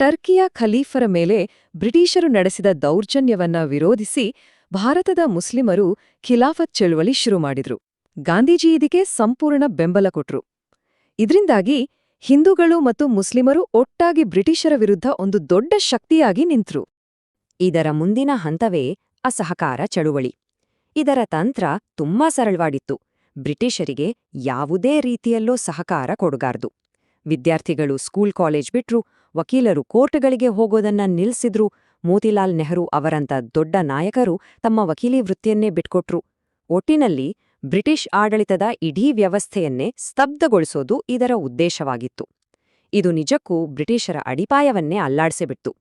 S2: ಟರ್ಕಿಯ ಖಲೀಫರ ಮೇಲೆ ಬ್ರಿಟಿಷರು ನಡೆಸಿದ ದೌರ್ಜನ್ಯವನ್ನ ವಿರೋಧಿಸಿ ಭಾರತದ ಮುಸ್ಲಿಮರು ಖಿಲಾಫತ್ ಚಳವಳಿ ಶುರು ಮಾಡಿದ್ರು. ಗಾಂಧೀಜಿ ಇದಕ್ಕೆ ಸಂಪೂರ್ಣ ಬೆಂಬಲ ಕೊಟ್ರು. ಇದರಿಂದಾಗಿ ಹಿಂದೂಗಳು ಮತ್ತು ಮುಸ್ಲಿಮರು ಒಟ್ಟಾಗಿ ಬ್ರಿಟಿಷರ ವಿರುದ್ಧ ಒಂದು ದೊಡ್ಡ ಶಕ್ತಿಯಾಗಿ ನಿಂತ್ರು. ಇದರ ಮುಂದಿನ ಹಂತವೇ ಅಸಹಕಾರ ಚಳುವಳಿ. ಇದರ ತಂತ್ರ ತುಂಬಾ ಸರಳವಾಗಿತ್ತು. ಬ್ರಿಟಿಷರಿಗೆ ಯಾವುದೇ ರೀತಿಯಲ್ಲೂ ಸಹಕಾರ ಕೊಡಗಾರ್ದು. ವಿದ್ಯಾರ್ಥಿಗಳು ಸ್ಕೂಲ್ ಕಾಲೇಜ್ ಬಿಟ್ರು, ವಕೀಲರು ಕೋರ್ಟ್ಗಳಿಗೆ ಹೋಗೋದನ್ನ ನಿಲ್ಸಿದ್ರು, ಮೋತಿಲಾಲ್ ನೆಹರು ಅವರಂಥ ದೊಡ್ಡ ನಾಯಕರು ತಮ್ಮ ವಕೀಲಿ ವೃತ್ತಿಯನ್ನೇ ಬಿಟ್ಕೊಟ್ರು. ಒಟ್ಟಿನಲ್ಲಿ ಬ್ರಿಟಿಷ್ ಆಡಳಿತದ ಇಡೀ ವ್ಯವಸ್ಥೆಯನ್ನೇ ಸ್ತಬ್ಧಗೊಳಿಸೋದು ಇದರ ಉದ್ದೇಶವಾಗಿತ್ತು. ಇದು ನಿಜಕ್ಕೂ ಬ್ರಿಟಿಷರ ಅಡಿಪಾಯವನ್ನೇ ಅಲ್ಲಾಡ್ಸಿಬಿಡ್ತು.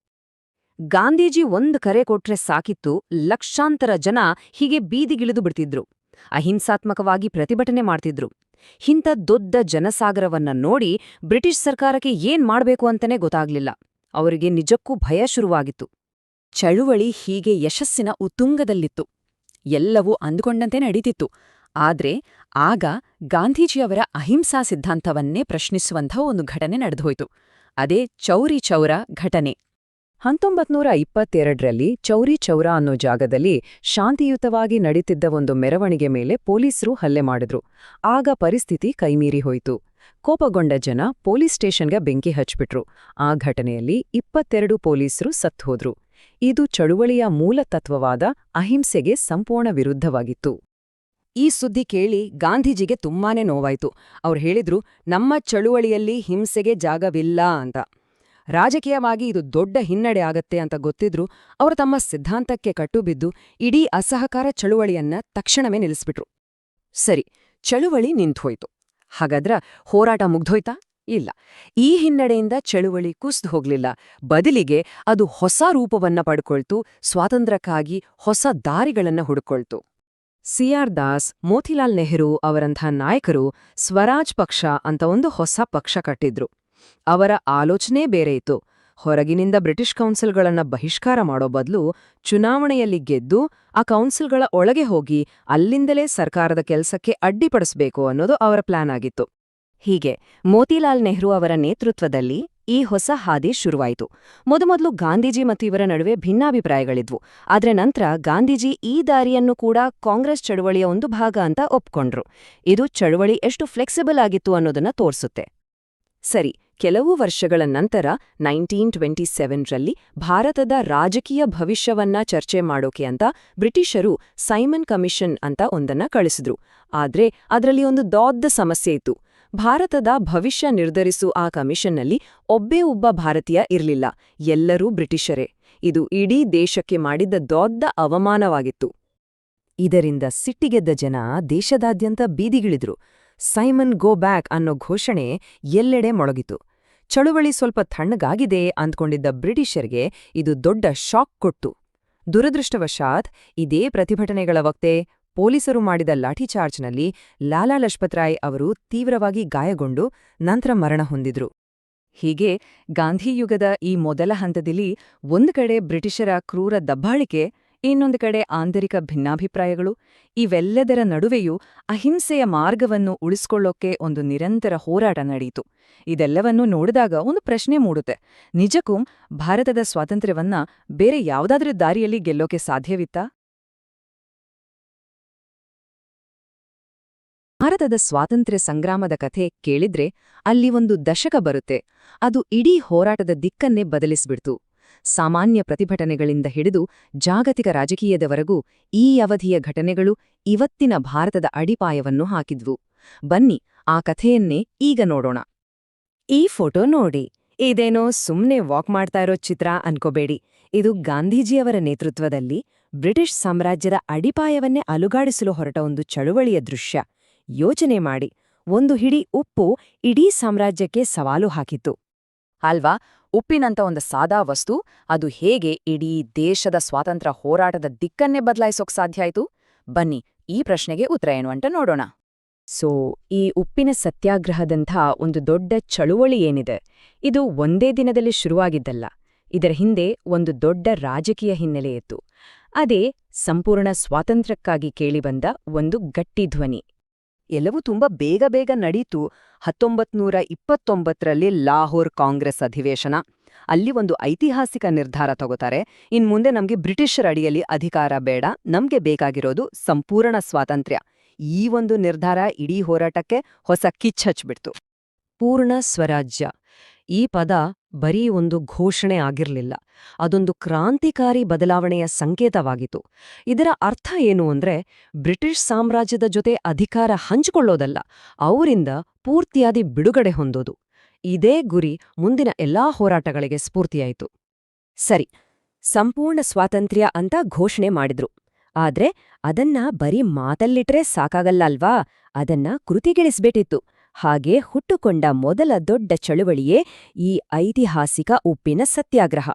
S2: ಗಾಂಧೀಜಿ ಒಂದ್ ಕರೆ ಕೊಟ್ರೆ ಸಾಕಿತ್ತು, ಲಕ್ಷಾಂತರ ಜನ ಹೀಗೆ ಬೀದಿಗಿಳಿದು ಬಿಡ್ತಿದ್ರು. ಅಹಿಂಸಾತ್ಮಕವಾಗಿ ಪ್ರತಿಭಟನೆ ಮಾಡ್ತಿದ್ರು. ಇಂಥ ದೊಡ್ಡ ಜನಸಾಗರವನ್ನ ನೋಡಿ ಬ್ರಿಟಿಷ್ ಸರ್ಕಾರಕ್ಕೆ ಏನ್ ಮಾಡ್ಬೇಕು ಅಂತಾನೆ ಗೊತ್ತಾಗ್ಲಿಲ್ಲ. ಅವರಿಗೆ ನಿಜಕ್ಕೂ ಭಯ ಶುರುವಾಗಿತ್ತು. ಚಳುವಳಿ ಹೀಗೆ ಯಶಸ್ಸಿನ ಉತ್ತುಂಗದಲ್ಲಿತ್ತು. ಎಲ್ಲವೂ ಅಂದುಕೊಂಡಂತೆ ನಡೀತಿತ್ತು. ಆದ್ರೆ ಆಗ ಗಾಂಧೀಜಿಯವರ ಅಹಿಂಸಾ ಸಿದ್ಧಾಂತವನ್ನೇ ಪ್ರಶ್ನಿಸುವಂಥ ಒಂದು ಘಟನೆ ನಡೆದೋಯ್ತು. ಅದೇ ಚೌರಿ ಚೌರ ಘಟನೆ. 1922ರಲ್ಲಿ ಚೌರಿ ಚೌರ ಅನ್ನೋ ಜಾಗದಲ್ಲಿ ಶಾಂತಿಯುತವಾಗಿ ನಡೀತಿದ್ದ ಒಂದು ಮೆರವಣಿಗೆ ಮೇಲೆ ಪೊಲೀಸರು ಹಲ್ಲೆ ಮಾಡಿದ್ರು. ಆಗ ಪರಿಸ್ಥಿತಿ ಕೈಮೀರಿ ಹೋಯಿತು. ಕೋಪಗೊಂಡ ಜನ ಪೊಲೀಸ್ ಸ್ಟೇಷನ್ಗೆ ಬೆಂಕಿ ಹಚ್ಬಿಟ್ರು. ಆ ಘಟನೆಯಲ್ಲಿ 22 ಪೊಲೀಸರು ಸತ್ತೋದ್ರು. ಇದು ಚಳುವಳಿಯ ಮೂಲ ತತ್ವವಾದ ಅಹಿಂಸೆಗೆ ಸಂಪೂರ್ಣ ವಿರುದ್ಧವಾಗಿತ್ತು. ಈ ಸುದ್ದಿ ಕೇಳಿ ಗಾಂಧೀಜಿಗೆ ತುಂಬಾನೇ ನೋವಾಯ್ತು. ಅವ್ರು ಹೇಳಿದ್ರು, ನಮ್ಮ ಚಳುವಳಿಯಲ್ಲಿ ಹಿಂಸೆಗೆ ಜಾಗವಿಲ್ಲ ಅಂತ. ರಾಜಕೀಯವಾಗಿ ಇದು ದೊಡ್ಡ ಹಿನ್ನಡೆ ಆಗತ್ತೆ ಅಂತ ಗೊತ್ತಿದ್ರು ಅವರು ತಮ್ಮ ಸಿದ್ಧಾಂತಕ್ಕೆ ಕಟ್ಟುಬಿದ್ದು ಇಡೀ ಅಸಹಕಾರ ಚಳುವಳಿಯನ್ನ ತಕ್ಷಣವೇ ನಿಲ್ಲಿಸ್ಬಿಟ್ರು. ಸರಿ, ಚಳುವಳಿ ನಿಂತೋಯ್ತು. ಹಾಗಾದ್ರ ಹೋರಾಟ ಮುಗ್ದೋಯ್ತಾ? ಇಲ್ಲ. ಈ ಹಿನ್ನಡೆಯಿಂದ ಚಳುವಳಿ ಕುಸ್ದು ಹೋಗ್ಲಿಲ್ಲ. ಬದಲಿಗೆ ಅದು ಹೊಸ ರೂಪವನ್ನ ಪಡ್ಕೊಳ್ತು, ಸ್ವಾತಂತ್ರ್ಯಕ್ಕಾಗಿ ಹೊಸ ದಾರಿಗಳನ್ನ ಹುಡುಕೊಳ್ತು. ಸಿಆರ್ ದಾಸ್, ಮೋತಿಲಾಲ್ ನೆಹರು ಅವರಂಥ ನಾಯಕರು ಸ್ವರಾಜ್ ಪಕ್ಷ ಅಂತ ಒಂದು ಹೊಸ ಪಕ್ಷ ಕಟ್ಟಿದ್ರು. ಅವರ ಆಲೋಚನೆ ಬೇರೆ ಇತ್ತು. ಹೊರಗಿನಿಂದ ಬ್ರಿಟಿಷ್ ಕೌನ್ಸಿಲ್ಗಳನ್ನ ಬಹಿಷ್ಕಾರ ಮಾಡೋ ಬದಲು ಚುನಾವಣೆಯಲ್ಲಿ ಗೆದ್ದು ಆ ಕೌನ್ಸಿಲ್ಗಳ ಒಳಗೆ ಹೋಗಿ ಅಲ್ಲಿಂದಲೇ ಸರ್ಕಾರದ ಕೆಲಸಕ್ಕೆ ಅಡ್ಡಿಪಡಿಸಬೇಕು ಅನ್ನೋದು ಅವರ ಪ್ಲಾನ್ ಆಗಿತ್ತು. ಹೀಗೆ ಮೋತಿಲಾಲ್ ನೆಹರು ಅವರ ನೇತೃತ್ವದಲ್ಲಿ ಈ ಹೊಸ ಹಾದಿ ಶುರುವಾಯಿತು. ಮೊದಮೊದಲು ಗಾಂಧೀಜಿ ಮತ್ತು ಇವರ ನಡುವೆ ಭಿನ್ನಾಭಿಪ್ರಾಯಗಳಿದ್ವು. ಆದ್ರೆ ನಂತರ ಗಾಂಧೀಜಿ ಈ ದಾರಿಯನ್ನು ಕೂಡ ಕಾಂಗ್ರೆಸ್ ಚಳುವಳಿಯ ಒಂದು ಭಾಗ ಅಂತ ಒಪ್ಕೊಂಡ್ರು. ಇದು ಚಳುವಳಿ ಎಷ್ಟು ಫ್ಲೆಕ್ಸಿಬಲ್ ಆಗಿತ್ತು ಅನ್ನೋದನ್ನ ತೋರಿಸುತ್ತೆ. ಸರಿ, ಕೆಲವು ವರ್ಷಗಳ ನಂತರ 1927ರಲ್ಲಿ ಭಾರತದ ರಾಜಕೀಯ ಭವಿಷ್ಯವನ್ನ ಚರ್ಚೆ ಮಾಡೋಕೆ ಅಂತ ಬ್ರಿಟಿಷರು ಸೈಮನ್ ಕಮಿಷನ್ ಅಂತ ಒಂದನ್ನ ಕಳಿಸಿದ್ರು. ಆದ್ರೆ ಅದರಲ್ಲಿ ಒಂದು ದೊಡ್ಡ ಸಮಸ್ಯೆ ಇತ್ತು. ಭಾರತದ ಭವಿಷ್ಯ ನಿರ್ಧರಿಸು ಆ ಕಮಿಷನ್ನಲ್ಲಿ ಒಬ್ಬೇ ಒಬ್ಬ ಭಾರತೀಯ ಇರಲಿಲ್ಲ. ಎಲ್ಲರೂ ಬ್ರಿಟಿಷರೇ. ಇದು ಇಡೀ ದೇಶಕ್ಕೆ ಮಾಡಿದ್ದ ದೊಡ್ಡ ಅವಮಾನವಾಗಿತ್ತು. ಇದರಿಂದ ಸಿಟ್ಟಿಗೆದ್ದ ಜನ ದೇಶದಾದ್ಯಂತ ಬೀದಿಗಿಳಿದ್ರು. ಸೈಮನ್ ಗೋ ಬ್ಯಾಕ್ ಅನ್ನೋ ಘೋಷಣೆ ಎಲ್ಲೆಡೆ ಮೊಳಗಿತು. ಚಳುವಳಿ ಸ್ವಲ್ಪ ತಣ್ಣಗಾಗಿದೆ ಅಂದ್ಕೊಂಡಿದ್ದ ಬ್ರಿಟಿಷರಿಗೆ ಇದು ದೊಡ್ಡ ಶಾಕ್ ಕೊಟ್ಟು. ದುರದೃಷ್ಟವಶಾತ್ ಇದೇ ಪ್ರತಿಭಟನೆಗಳ ವಕ್ತೆ ಪೊಲೀಸರು ಮಾಡಿದ ಲಾಠಿಚಾರ್ಜ್ನಲ್ಲಿ ಲಾಲಾ ಲಜಪತ್ ರಾಯ್ ಅವರು ತೀವ್ರವಾಗಿ ಗಾಯಗೊಂಡು ನಂತರ ಮರಣ ಹೊಂದಿದ್ರು. ಹೀಗೆ ಗಾಂಧಿಯುಗದ ಈ ಮೊದಲ ಹಂತದಲ್ಲಿ ಒಂದು ಕಡೆ ಬ್ರಿಟಿಷರ ಕ್ರೂರ ದಬ್ಬಾಳಿಕೆ, ಇನ್ನೊಂದು ಕಡೆ ಆಂತರಿಕ ಭಿನ್ನಾಭಿಪ್ರಾಯಗಳು, ಇವೆಲ್ಲದರ ನಡುವೆಯೂ ಅಹಿಂಸೆಯ ಮಾರ್ಗವನ್ನು ಉಳಿಸ್ಕೊಳ್ಳೋಕೆ ಒಂದು ನಿರಂತರ ಹೋರಾಟ ನಡೆಯಿತು. ಇದೆಲ್ಲವನ್ನೂ ನೋಡಿದಾಗ ಒಂದು ಪ್ರಶ್ನೆ ಮೂಡುತ್ತೆ. ನಿಜಕ್ಕೂ ಭಾರತದ ಸ್ವಾತಂತ್ರ್ಯವನ್ನ ಬೇರೆ ಯಾವುದಾದ್ರೂ ದಾರಿಯಲ್ಲಿ ಗೆಲ್ಲೋಕೆ ಸಾಧ್ಯವಿತ್ತಾ? ಭಾರತದ ಸ್ವಾತಂತ್ರ್ಯ ಸಂಗ್ರಾಮದ ಕಥೆ ಕೇಳಿದ್ರೆ ಅಲ್ಲಿ ಒಂದು ದಶಕ ಬರುತ್ತೆ. ಅದು ಇಡೀ ಹೋರಾಟದ ದಿಕ್ಕನ್ನೇ ಬದಲಿಸ್ಬಿಡ್ತು. ಸಾಮಾನ್ಯ ಪ್ರತಿಭಟನೆಗಳಿಂದ ಹಿಡಿದು ಜಾಗತಿಕ ರಾಜಕೀಯದವರೆಗೂ ಈ ಅವಧಿಯ ಘಟನೆಗಳು ಇವತ್ತಿನ ಭಾರತದ ಅಡಿಪಾಯವನ್ನು ಹಾಕಿದ್ವು. ಬನ್ನಿ ಆ ಕಥೆಯನ್ನೇ ಈಗ ನೋಡೋಣ. ಈ ಫೋಟೋ ನೋಡಿ. ಇದೇನೋ ಸುಮ್ನೆ ವಾಕ್ ಮಾಡ್ತಾ ಇರೋ ಚಿತ್ರ ಅನ್ಕೋಬೇಡಿ. ಇದು ಗಾಂಧೀಜಿಯವರ ನೇತೃತ್ವದಲ್ಲಿ ಬ್ರಿಟಿಷ್ ಸಾಮ್ರಾಜ್ಯದ ಅಡಿಪಾಯವನ್ನೇ ಅಲುಗಾಡಿಸಲು ಹೊರಟ ಒಂದು ಚಳುವಳಿಯ ದೃಶ್ಯ. ಯೋಚನೆ ಮಾಡಿ, ಒಂದು ಹಿಡಿ ಉಪ್ಪು ಇಡೀ ಸಾಮ್ರಾಜ್ಯಕ್ಕೆ ಸವಾಲು ಹಾಕಿತ್ತು.
S1: ಅಲ್ವಾ? ಉಪ್ಪಿನಂತ ಒಂದು ಸಾದಾ ವಸ್ತು ಅದು ಹೇಗೆ ಇಡೀ ದೇಶದ ಸ್ವಾತಂತ್ರ್ಯ ಹೋರಾಟದ ದಿಕ್ಕನ್ನೇ ಬದಲಾಯಿಸೋಕ್ ಸಾಧ್ಯ ಆಯ್ತು? ಬನ್ನಿ, ಈ ಪ್ರಶ್ನೆಗೆ ಉತ್ತರ ಏನು ಅಂತ ನೋಡೋಣ.
S2: ಈ ಉಪ್ಪಿನ ಸತ್ಯಾಗ್ರಹದಂಥ ಒಂದು ದೊಡ್ಡ ಚಳುವಳಿ ಏನಿದೆ, ಇದು ಒಂದೇ ದಿನದಲ್ಲಿ ಶುರುವಾಗಿದ್ದಲ್ಲ. ಇದರ ಹಿಂದೆ ಒಂದು ದೊಡ್ಡ ರಾಜಕೀಯ ಹಿನ್ನೆಲೆ ಇತ್ತು. ಅದೇ ಸಂಪೂರ್ಣ ಸ್ವಾತಂತ್ರ್ಯಕ್ಕಾಗಿ ಕೇಳಿಬಂದ ಒಂದು ಗಟ್ಟಿ ಧ್ವನಿ.
S1: ಎಲ್ಲವೂ ತುಂಬಾ ಬೇಗ ಬೇಗ ನಡೀತು. 1929ರಲ್ಲಿ ಲಾಹೋರ್ ಕಾಂಗ್ರೆಸ್ ಅಧಿವೇಶನ. ಅಲ್ಲಿ ಒಂದು ಐತಿಹಾಸಿಕ ನಿರ್ಧಾರ ತಗೋತಾರೆ. ಇನ್ಮುಂದೆ ನಮ್ಗೆ ಬ್ರಿಟಿಷರ ಅಡಿಯಲ್ಲಿ ಅಧಿಕಾರ ಬೇಡ, ನಮ್ಗೆ ಬೇಕಾಗಿರೋದು ಸಂಪೂರ್ಣ ಸ್ವಾತಂತ್ರ್ಯ. ಈ ಒಂದು ನಿರ್ಧಾರ ಇಡೀ ಹೋರಾಟಕ್ಕೆ ಹೊಸ ಕಿಚ್ಚ್ ಹಚ್ಬಿಡ್ತು.
S2: ಪೂರ್ಣ ಸ್ವರಾಜ್ಯ ಈ ಪದ ಬರೀ ಒಂದು ಘೋಷಣೆ ಆಗಿರ್ಲಿಲ್ಲ, ಅದೊಂದು ಕ್ರಾಂತಿಕಾರಿ ಬದಲಾವಣೆಯ ಸಂಕೇತವಾಗಿತ್ತು. ಇದರ ಅರ್ಥ ಏನು ಅಂದ್ರೆ, ಬ್ರಿಟಿಷ್ ಸಾಮ್ರಾಜ್ಯದ ಜೊತೆ ಅಧಿಕಾರ ಹಂಚಿಕೊಳ್ಳೋದಲ್ಲ, ಅವರಿಂದ ಪೂರ್ತಿಯಾದಿ ಬಿಡುಗಡೆ ಹೊಂದೋದು. ಇದೇ ಗುರಿ ಮುಂದಿನ ಎಲ್ಲಾ ಹೋರಾಟಗಳಿಗೆ ಸ್ಫೂರ್ತಿಯಾಯಿತು. ಸರಿ, ಸಂಪೂರ್ಣ ಸ್ವಾತಂತ್ರ್ಯ ಅಂತ ಘೋಷಣೆ ಮಾಡಿದ್ರು. ಆದ್ರೆ ಅದನ್ನ ಬರೀ ಮಾತಲ್ಲಿಟ್ರೆ ಸಾಕಾಗಲ್ಲ ಅಲ್ವಾ? ಅದನ್ನ ಕೃತಿಗಿಳಿಸ್ಬೇಕಿತ್ತು. ಹಾಗೆ ಹುಟ್ಟುಕೊಂಡ ಮೊದಲ ದೊಡ್ಡ ಚಳುವಳಿಯೇ ಈ ಐತಿಹಾಸಿಕ ಉಪ್ಪಿನ ಸತ್ಯಾಗ್ರಹ.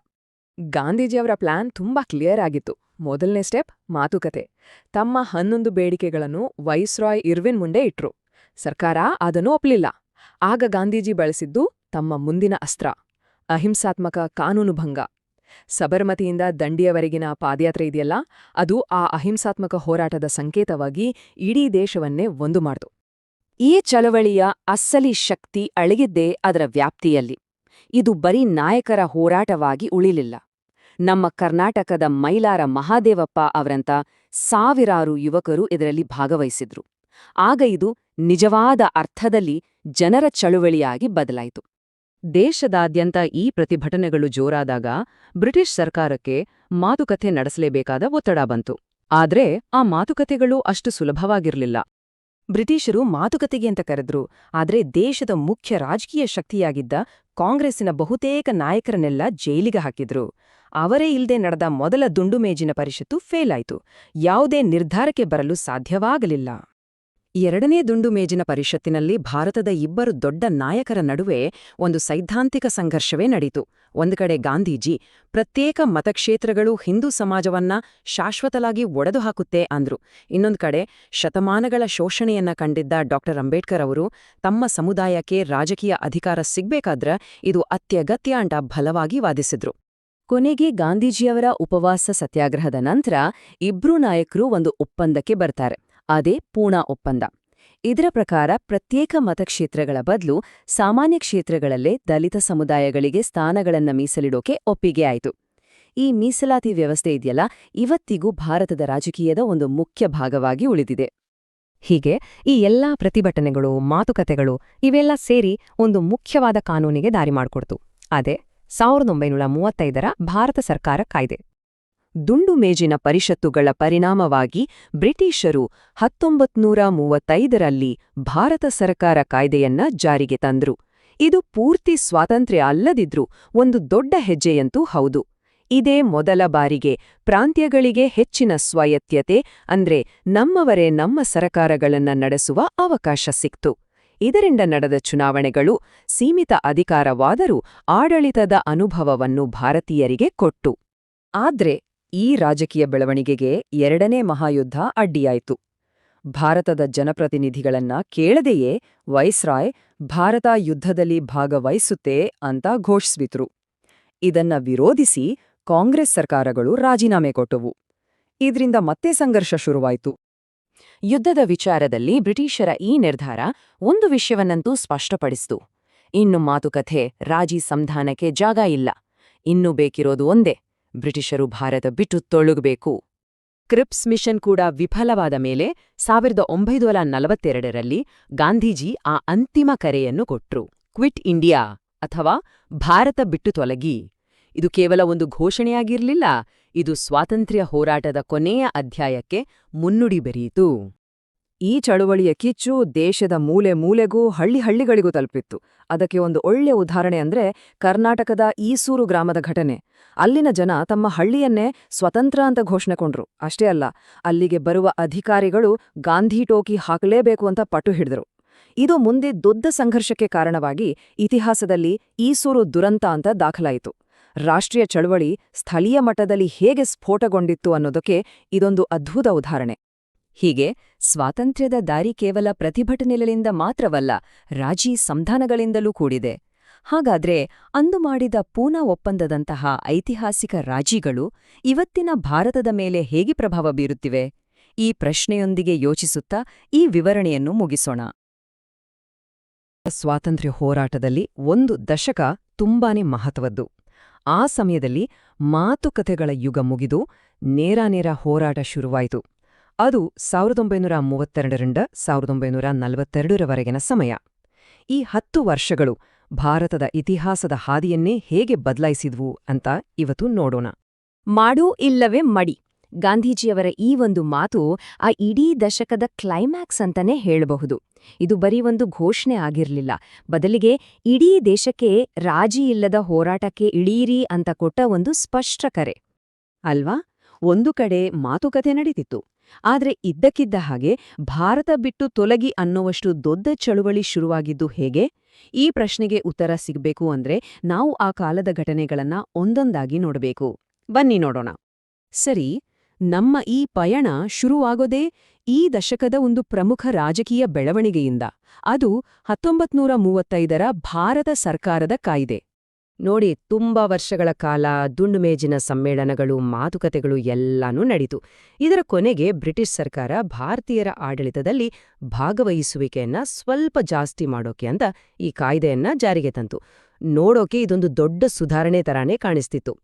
S3: ಗಾಂಧೀಜಿಯವರ ಪ್ಲಾನ್ ತುಂಬಾ ಕ್ಲಿಯರ್ ಆಗಿತ್ತು. ಮೊದಲನೇ ಸ್ಟೆಪ್ ಮಾತುಕತೆ. ತಮ್ಮ 11 ಬೇಡಿಕೆಗಳನ್ನು ವೈಸ್ರಾಯ್ ಇರ್ವಿನ್ ಮುಂದೆ ಇಟ್ರು. ಸರ್ಕಾರ ಅದನ್ನು ಒಪ್ಲಿಲ್ಲ. ಆಗ ಗಾಂಧೀಜಿ ಬಳಸಿದ್ದು ತಮ್ಮ ಮುಂದಿನ ಅಸ್ತ್ರ, ಅಹಿಂಸಾತ್ಮಕ ಕಾನೂನು ಭಂಗ. ಸಬರ್ಮತಿಯಿಂದ ದಂಡಿಯವರೆಗಿನ ಪಾದಯಾತ್ರೆ ಇದೆಯಲ್ಲ, ಅದು ಆ ಅಹಿಂಸಾತ್ಮಕ ಹೋರಾಟದ ಸಂಕೇತವಾಗಿ ಇಡೀ ದೇಶವನ್ನೇ ಒಂದು ಮಾಡ್ತು.
S2: ಈ ಚಳವಳಿಯ ಅಸಲಿ ಶಕ್ತಿ ಅಡಗಿದ್ದೇ ಅದರ ವ್ಯಾಪ್ತಿಯಲ್ಲಿ. ಇದು ಬರೀ ನಾಯಕರ ಹೋರಾಟವಾಗಿ ಉಳಿಲಿಲ್ಲ. ನಮ್ಮ ಕರ್ನಾಟಕದ ಮೈಲಾರ ಮಹಾದೇವಪ್ಪ ಅವರಂಥ ಸಾವಿರಾರು ಯುವಕರು ಇದರಲ್ಲಿ ಭಾಗವಹಿಸಿದ್ರು. ಆಗ ಇದು ನಿಜವಾದ ಅರ್ಥದಲ್ಲಿ ಜನರ ಚಳುವಳಿಯಾಗಿ ಬದಲಾಯಿತು. ದೇಶದಾದ್ಯಂತ ಈ ಪ್ರತಿಭಟನೆಗಳು ಜೋರಾದಾಗ ಬ್ರಿಟಿಷ್ ಸರ್ಕಾರಕ್ಕೆ ಮಾತುಕತೆ ನಡೆಸಲೇಬೇಕಾದ ಒತ್ತಡ ಬಂತು. ಆದ್ರೆ ಆ ಮಾತುಕತೆಗಳು ಅಷ್ಟು ಸುಲಭವಾಗಿರ್ಲಿಲ್ಲ. ಬ್ರಿಟಿಷರು ಮಾತುಕತೆಗೆ ಅಂತ ಕರೆದ್ರು, ಆದ್ರೆ ದೇಶದ ಮುಖ್ಯ ರಾಜಕೀಯ ಶಕ್ತಿಯಾಗಿದ್ದ ಕಾಂಗ್ರೆಸ್ಸಿನ ಬಹುತೇಕ ನಾಯಕರನ್ನೆಲ್ಲ ಜೈಲಿಗೆ ಹಾಕಿದ್ರು. ಅವರೇ ಇಲ್ದೆ ನಡೆದ ಮೊದಲ ದುಂಡು ಮೇಜಿನ ಪರಿಷತ್ತು ಫೇಲ್ ಆಯ್ತು. ಯಾವುದೇ ನಿರ್ಧಾರಕ್ಕೆ ಬರಲು ಸಾಧ್ಯವಾಗಲಿಲ್ಲ. ಎರಡನೇ ದುಂಡು ಮೇಜಿನ ಪರಿಷತ್ತಿನಲ್ಲಿ ಭಾರತದ ಇಬ್ಬರು ದೊಡ್ಡ ನಾಯಕರ ನಡುವೆ ಒಂದು ಸೈದ್ಧಾಂತಿಕ ಸಂಘರ್ಷವೇ ನಡೀತು. ಒಂದು ಕಡೆ ಗಾಂಧೀಜಿ ಪ್ರತ್ಯೇಕ ಮತಕ್ಷೇತ್ರಗಳು ಹಿಂದೂ ಸಮಾಜವನ್ನ ಶಾಶ್ವತವಾಗಿ ಒಡೆದು ಹಾಕುತ್ತೆ ಅಂದ್ರು. ಇನ್ನೊಂದು ಕಡೆ ಶತಮಾನಗಳ ಶೋಷಣೆಯನ್ನ ಕಂಡಿದ್ದ ಡಾ. ಅಂಬೇಡ್ಕರ್ ಅವರು ತಮ್ಮ ಸಮುದಾಯಕ್ಕೆ ರಾಜಕೀಯ ಅಧಿಕಾರ ಸಿಗ್ಬೇಕಾದ್ರ ಇದು ಅತ್ಯಗತ್ಯ ಅಂತ ಬಲವಾಗಿ ವಾದಿಸಿದ್ರು. ಕೊನೆಗೆ ಗಾಂಧೀಜಿಯವರ ಉಪವಾಸ ಸತ್ಯಾಗ್ರಹದ ನಂತರ ಇಬ್ರೂ ನಾಯಕರು ಒಂದು ಒಪ್ಪಂದಕ್ಕೆ ಬರ್ತಾರೆ. ಅದೇ ಪೂನಾ ಒಪ್ಪಂದ. ಇದರ ಪ್ರಕಾರ ಪ್ರತ್ಯೇಕ ಮತಕ್ಷೇತ್ರಗಳ ಬದಲು ಸಾಮಾನ್ಯ ಕ್ಷೇತ್ರಗಳಲ್ಲೇ ದಲಿತ ಸಮುದಾಯಗಳಿಗೆ ಸ್ಥಾನಗಳನ್ನ ಮೀಸಲಿಡೋಕೆ ಒಪ್ಪಿಗೆ ಆಯಿತು. ಈ ಮೀಸಲಾತಿ ವ್ಯವಸ್ಥೆ ಇದೆಯಲ್ಲ, ಇವತ್ತಿಗೂ ಭಾರತದ ರಾಜಕೀಯದ ಒಂದು ಮುಖ್ಯ ಭಾಗವಾಗಿ ಉಳಿದಿದೆ. ಹೀಗೆ ಈ ಎಲ್ಲಾ ಪ್ರತಿಭಟನೆಗಳು, ಮಾತುಕತೆಗಳು ಇವೆಲ್ಲ ಸೇರಿ ಒಂದು ಮುಖ್ಯವಾದ ಕಾನೂನಿಗೆ ದಾರಿ ಮಾಡಿಕೊಡ್ತು. ಅದೇ 1935ರ ಭಾರತ ಸರ್ಕಾರ ಕಾಯ್ದೆ. ದುಂಡು ಮೇಜಿನ ಪರಿಷತ್ತುಗಳ ಪರಿಣಾಮವಾಗಿ ಬ್ರಿಟಿಷರು 1935ರಲ್ಲಿ ಭಾರತ ಸರ್ಕಾರ ಕಾಯ್ದೆಯನ್ನ ಜಾರಿಗೆ ತಂದ್ರು. ಇದು ಪೂರ್ತಿ ಸ್ವಾತಂತ್ರ್ಯ ಅಲ್ಲದಿದ್ರೂ ಒಂದು ದೊಡ್ಡ ಹೆಜ್ಜೆಯಂತೂ ಹೌದು. ಇದೇ ಮೊದಲ ಬಾರಿಗೆ ಪ್ರಾಂತ್ಯಗಳಿಗೆ ಹೆಚ್ಚಿನ ಸ್ವಾಯತ್ಯತೆ ಅಂದ್ರೆ ನಮ್ಮವರೇ ನಮ್ಮ ಸರಕಾರಗಳನ್ನ ನಡೆಸುವ ಅವಕಾಶ ಸಿಕ್ತು. ಇದರಿಂದ ನಡೆದ ಚುನಾವಣೆಗಳು ಸೀಮಿತ ಅಧಿಕಾರವಾದರೂ ಆಡಳಿತದ ಅನುಭವವನ್ನು ಭಾರತೀಯರಿಗೆ ಕೊಟ್ಟು. ಆದ್ರೆ ಈ ರಾಜಕೀಯ ಬೆಳವಣಿಗೆಗೆ ಎರಡನೇ ಮಹಾಯುದ್ಧ ಅಡ್ಡಿಯಾಯಿತು. ಭಾರತದ ಜನಪ್ರತಿನಿಧಿಗಳನ್ನ ಕೇಳದೆಯೇ ವೈಸ್ರಾಯ್ ಭಾರತ ಯುದ್ಧದಲ್ಲಿ ಭಾಗವಹಿಸುತ್ತೆ ಅಂತ ಘೋಷಿಸಿದ್ರು. ಇದನ್ನ ವಿರೋಧಿಸಿ ಕಾಂಗ್ರೆಸ್ ಸರ್ಕಾರಗಳು ರಾಜೀನಾಮೆ ಕೊಟ್ಟವು. ಇದ್ರಿಂದ ಮತ್ತೆ ಸಂಘರ್ಷ ಶುರುವಾಯಿತು. ಯುದ್ಧದ ವಿಚಾರದಲ್ಲಿ ಬ್ರಿಟಿಷರ ಈ ನಿರ್ಧಾರ ಒಂದು ವಿಷಯವನ್ನಂತೂ ಸ್ಪಷ್ಟಪಡಿಸಿತು. ಇನ್ನು ಮಾತುಕತೆ, ರಾಜಿ ಸಂಧಾನಕ್ಕೆ ಜಾಗ ಇಲ್ಲ. ಇನ್ನೂ ಬೇಕಿರೋದು ಒಂದೇ, ಬ್ರಿಟಿಷರು ಭಾರತ ಬಿಟ್ಟು ತೊಲಗಬೇಕು. ಕ್ರಿಪ್ಸ್ ಮಿಷನ್ ಕೂಡ ವಿಫಲವಾದ ಮೇಲೆ 1942ರಲ್ಲಿ ಗಾಂಧೀಜಿ ಆ ಅಂತಿಮ ಕರೆಯನ್ನು ಕೊಟ್ರು. ಕ್ವಿಟ್ ಇಂಡಿಯಾ ಅಥವಾ ಭಾರತ ಬಿಟ್ಟು ತೊಲಗಿ. ಇದು ಕೇವಲ ಒಂದು ಘೋಷಣೆಯಾಗಿರಲಿಲ್ಲ, ಇದು ಸ್ವಾತಂತ್ರ್ಯ ಹೋರಾಟದ ಕೊನೆಯ ಅಧ್ಯಾಯಕ್ಕೆ ಮುನ್ನುಡಿ ಬರೆಯಿತು. ಈ ಚಳುವಳಿಯ ಕಿಚ್ಚು ದೇಶದ ಮೂಲೆ ಮೂಲೆಗೂ ಹಳ್ಳಿಗಳಿಗೂ ತಲುಪಿತ್ತು. ಅದಕ್ಕೆ ಒಂದು ಒಳ್ಳೆ ಉದಾಹರಣೆ ಅಂದ್ರೆ ಕರ್ನಾಟಕದ ಈಸೂರು ಗ್ರಾಮದ ಘಟನೆ. ಅಲ್ಲಿನ ಜನ ತಮ್ಮ ಹಳ್ಳಿಯನ್ನೇ ಸ್ವತಂತ್ರ ಅಂತ ಘೋಷಣೆ ಕೊಂಡ್ರು. ಅಷ್ಟೇ ಅಲ್ಲ, ಅಲ್ಲಿಗೆ ಬರುವ ಅಧಿಕಾರಿಗಳು ಗಾಂಧಿ ಟೋಕಿ ಹಾಕಲೇಬೇಕು ಅಂತ ಪಟ್ಟು ಹಿಡಿದ್ರು. ಇದು ಮುಂದೆ ದೊಡ್ಡ ಸಂಘರ್ಷಕ್ಕೆ ಕಾರಣವಾಗಿ ಇತಿಹಾಸದಲ್ಲಿ ಈಸೂರು ದುರಂತ ಅಂತ ದಾಖಲಾಯಿತು. ರಾಷ್ಟ್ರೀಯ ಚಳವಳಿ ಸ್ಥಳೀಯ ಮಟ್ಟದಲ್ಲಿ ಹೇಗೆ ಸ್ಫೋಟಗೊಂಡಿತ್ತು ಅನ್ನೋದಕ್ಕೆ ಇದೊಂದು ಅದ್ಭುತ ಉದಾಹರಣೆ.
S1: ಹೀಗೆ ಸ್ವಾತಂತ್ರ್ಯದ ದಾರಿ ಕೇವಲ ಪ್ರತಿಭಟನೆಗಳಿಂದ ಮಾತ್ರವಲ್ಲ, ರಾಜಿ ಸಂಧಾನಗಳಿಂದಲೂ ಕೂಡಿದೆ. ಹಾಗಾದ್ರೆ ಅಂದು ಮಾಡಿದ ಪೂನಾ ಒಪ್ಪಂದದಂತಹ ಐತಿಹಾಸಿಕ ರಾಜಿಗಳು ಇವತ್ತಿನ ಭಾರತದ ಮೇಲೆ ಹೇಗೆ ಪ್ರಭಾವ ಬೀರುತ್ತಿವೆ? ಈ ಪ್ರಶ್ನೆಯೊಂದಿಗೆ ಯೋಚಿಸುತ್ತಾ ಈ ವಿವರಣೆಯನ್ನು ಮುಗಿಸೋಣ.
S2: ಸ್ವಾತಂತ್ರ್ಯ ಹೋರಾಟದಲ್ಲಿ ಒಂದು ದಶಕ ತುಂಬಾನೇ ಮಹತ್ವದ್ದು. ಆ ಸಮಯದಲ್ಲಿ ಮಾತುಕತೆಗಳ ಯುಗ ಮುಗಿದು ನೇರ ಹೋರಾಟ ಶುರುವಾಯಿತು. ಅದು 1932ರಿಂದ 1942ರವರೆಗಿನ ಸಮಯ. ಈ 10 ವರ್ಷಗಳು ಭಾರತದ ಇತಿಹಾಸದ ಹಾದಿಯನ್ನೇ ಹೇಗೆ ಬದಲಾಯಿಸಿದ್ವು ಅಂತ ಇವತ್ತು ನೋಡೋಣ.
S1: ಮಾಡು ಇಲ್ಲವೇ ಮಡಿ. ಗಾಂಧೀಜಿಯವರ ಈ ಒಂದು ಮಾತು ಆ ಇಡೀ ದಶಕದ ಕ್ಲೈಮ್ಯಾಕ್ಸ್ ಅಂತಾನೆ ಹೇಳಬಹುದು. ಇದು ಬರೀ ಒಂದು ಘೋಷಣೆ ಆಗಿರ್ಲಿಲ್ಲ, ಬದಲಿಗೆ ಇಡೀ ದೇಶಕ್ಕೆ ರಾಜಿ ಇಲ್ಲದ ಹೋರಾಟಕ್ಕೆ ಇಳೀರಿ ಅಂತ ಕೊಟ್ಟ ಒಂದು ಸ್ಪಷ್ಟ ಕರೆ ಅಲ್ವಾ? ಒಂದು ಕಡೆ ಮಾತುಕತೆ ನಡೀತಿತ್ತು, ಆದ್ರೆ ಇದ್ದಕ್ಕಿದ್ದ ಹಾಗೆ ಭಾರತ ಬಿಟ್ಟು ತೊಲಗಿ ಅನ್ನುವಷ್ಟು ದೊಡ್ಡ ಚಳುವಳಿ ಶುರುವಾಗಿದ್ದು ಹೇಗೆ? ಈ ಪ್ರಶ್ನೆಗೆ ಉತ್ತರ ಸಿಗ್ಬೇಕು ಅಂದ್ರೆ ನಾವು ಆ ಕಾಲದ ಘಟನೆಗಳನ್ನ ಒಂದೊಂದಾಗಿ ನೋಡಬೇಕು. ಬನ್ನಿ ನೋಡೋಣ. ಸರಿ, ನಮ್ಮ ಈ ಪಯಣ ಶುರುವಾಗೋದೇ ಈ ದಶಕದ ಒಂದು ಪ್ರಮುಖ ರಾಜಕೀಯ ಬೆಳವಣಿಗೆಯಿಂದ. ಅದು 1935ರ ಭಾರತ ಸರ್ಕಾರದ ಕಾಯ್ದೆ. ನೋಡಿ, ತುಂಬಾ ವರ್ಷಗಳ ಕಾಲ ದುಂಡುಮೇಜಿನ ಸಮ್ಮೇಳನಗಳು, ಮಾತುಕತೆಗಳು ಎಲ್ಲಾನೂ ನಡೀತು. ಇದರ ಕೊನೆಗೆ ಬ್ರಿಟಿಷ್ ಸರ್ಕಾರ ಭಾರತೀಯರ ಆಡಳಿತದಲ್ಲಿ ಭಾಗವಹಿಸುವಿಕೆಯನ್ನ ಸ್ವಲ್ಪ ಜಾಸ್ತಿ ಮಾಡೋಕೆ ಅಂತ ಈ ಕಾಯ್ದೆಯನ್ನ ಜಾರಿಗೆ ತಂತು. ನೋಡೋಕೆ ಇದೊಂದು ದೊಡ್ಡ ಸುಧಾರಣೆ ತರಾನೇ ಕಾಣಿಸ್ತಿತ್ತು.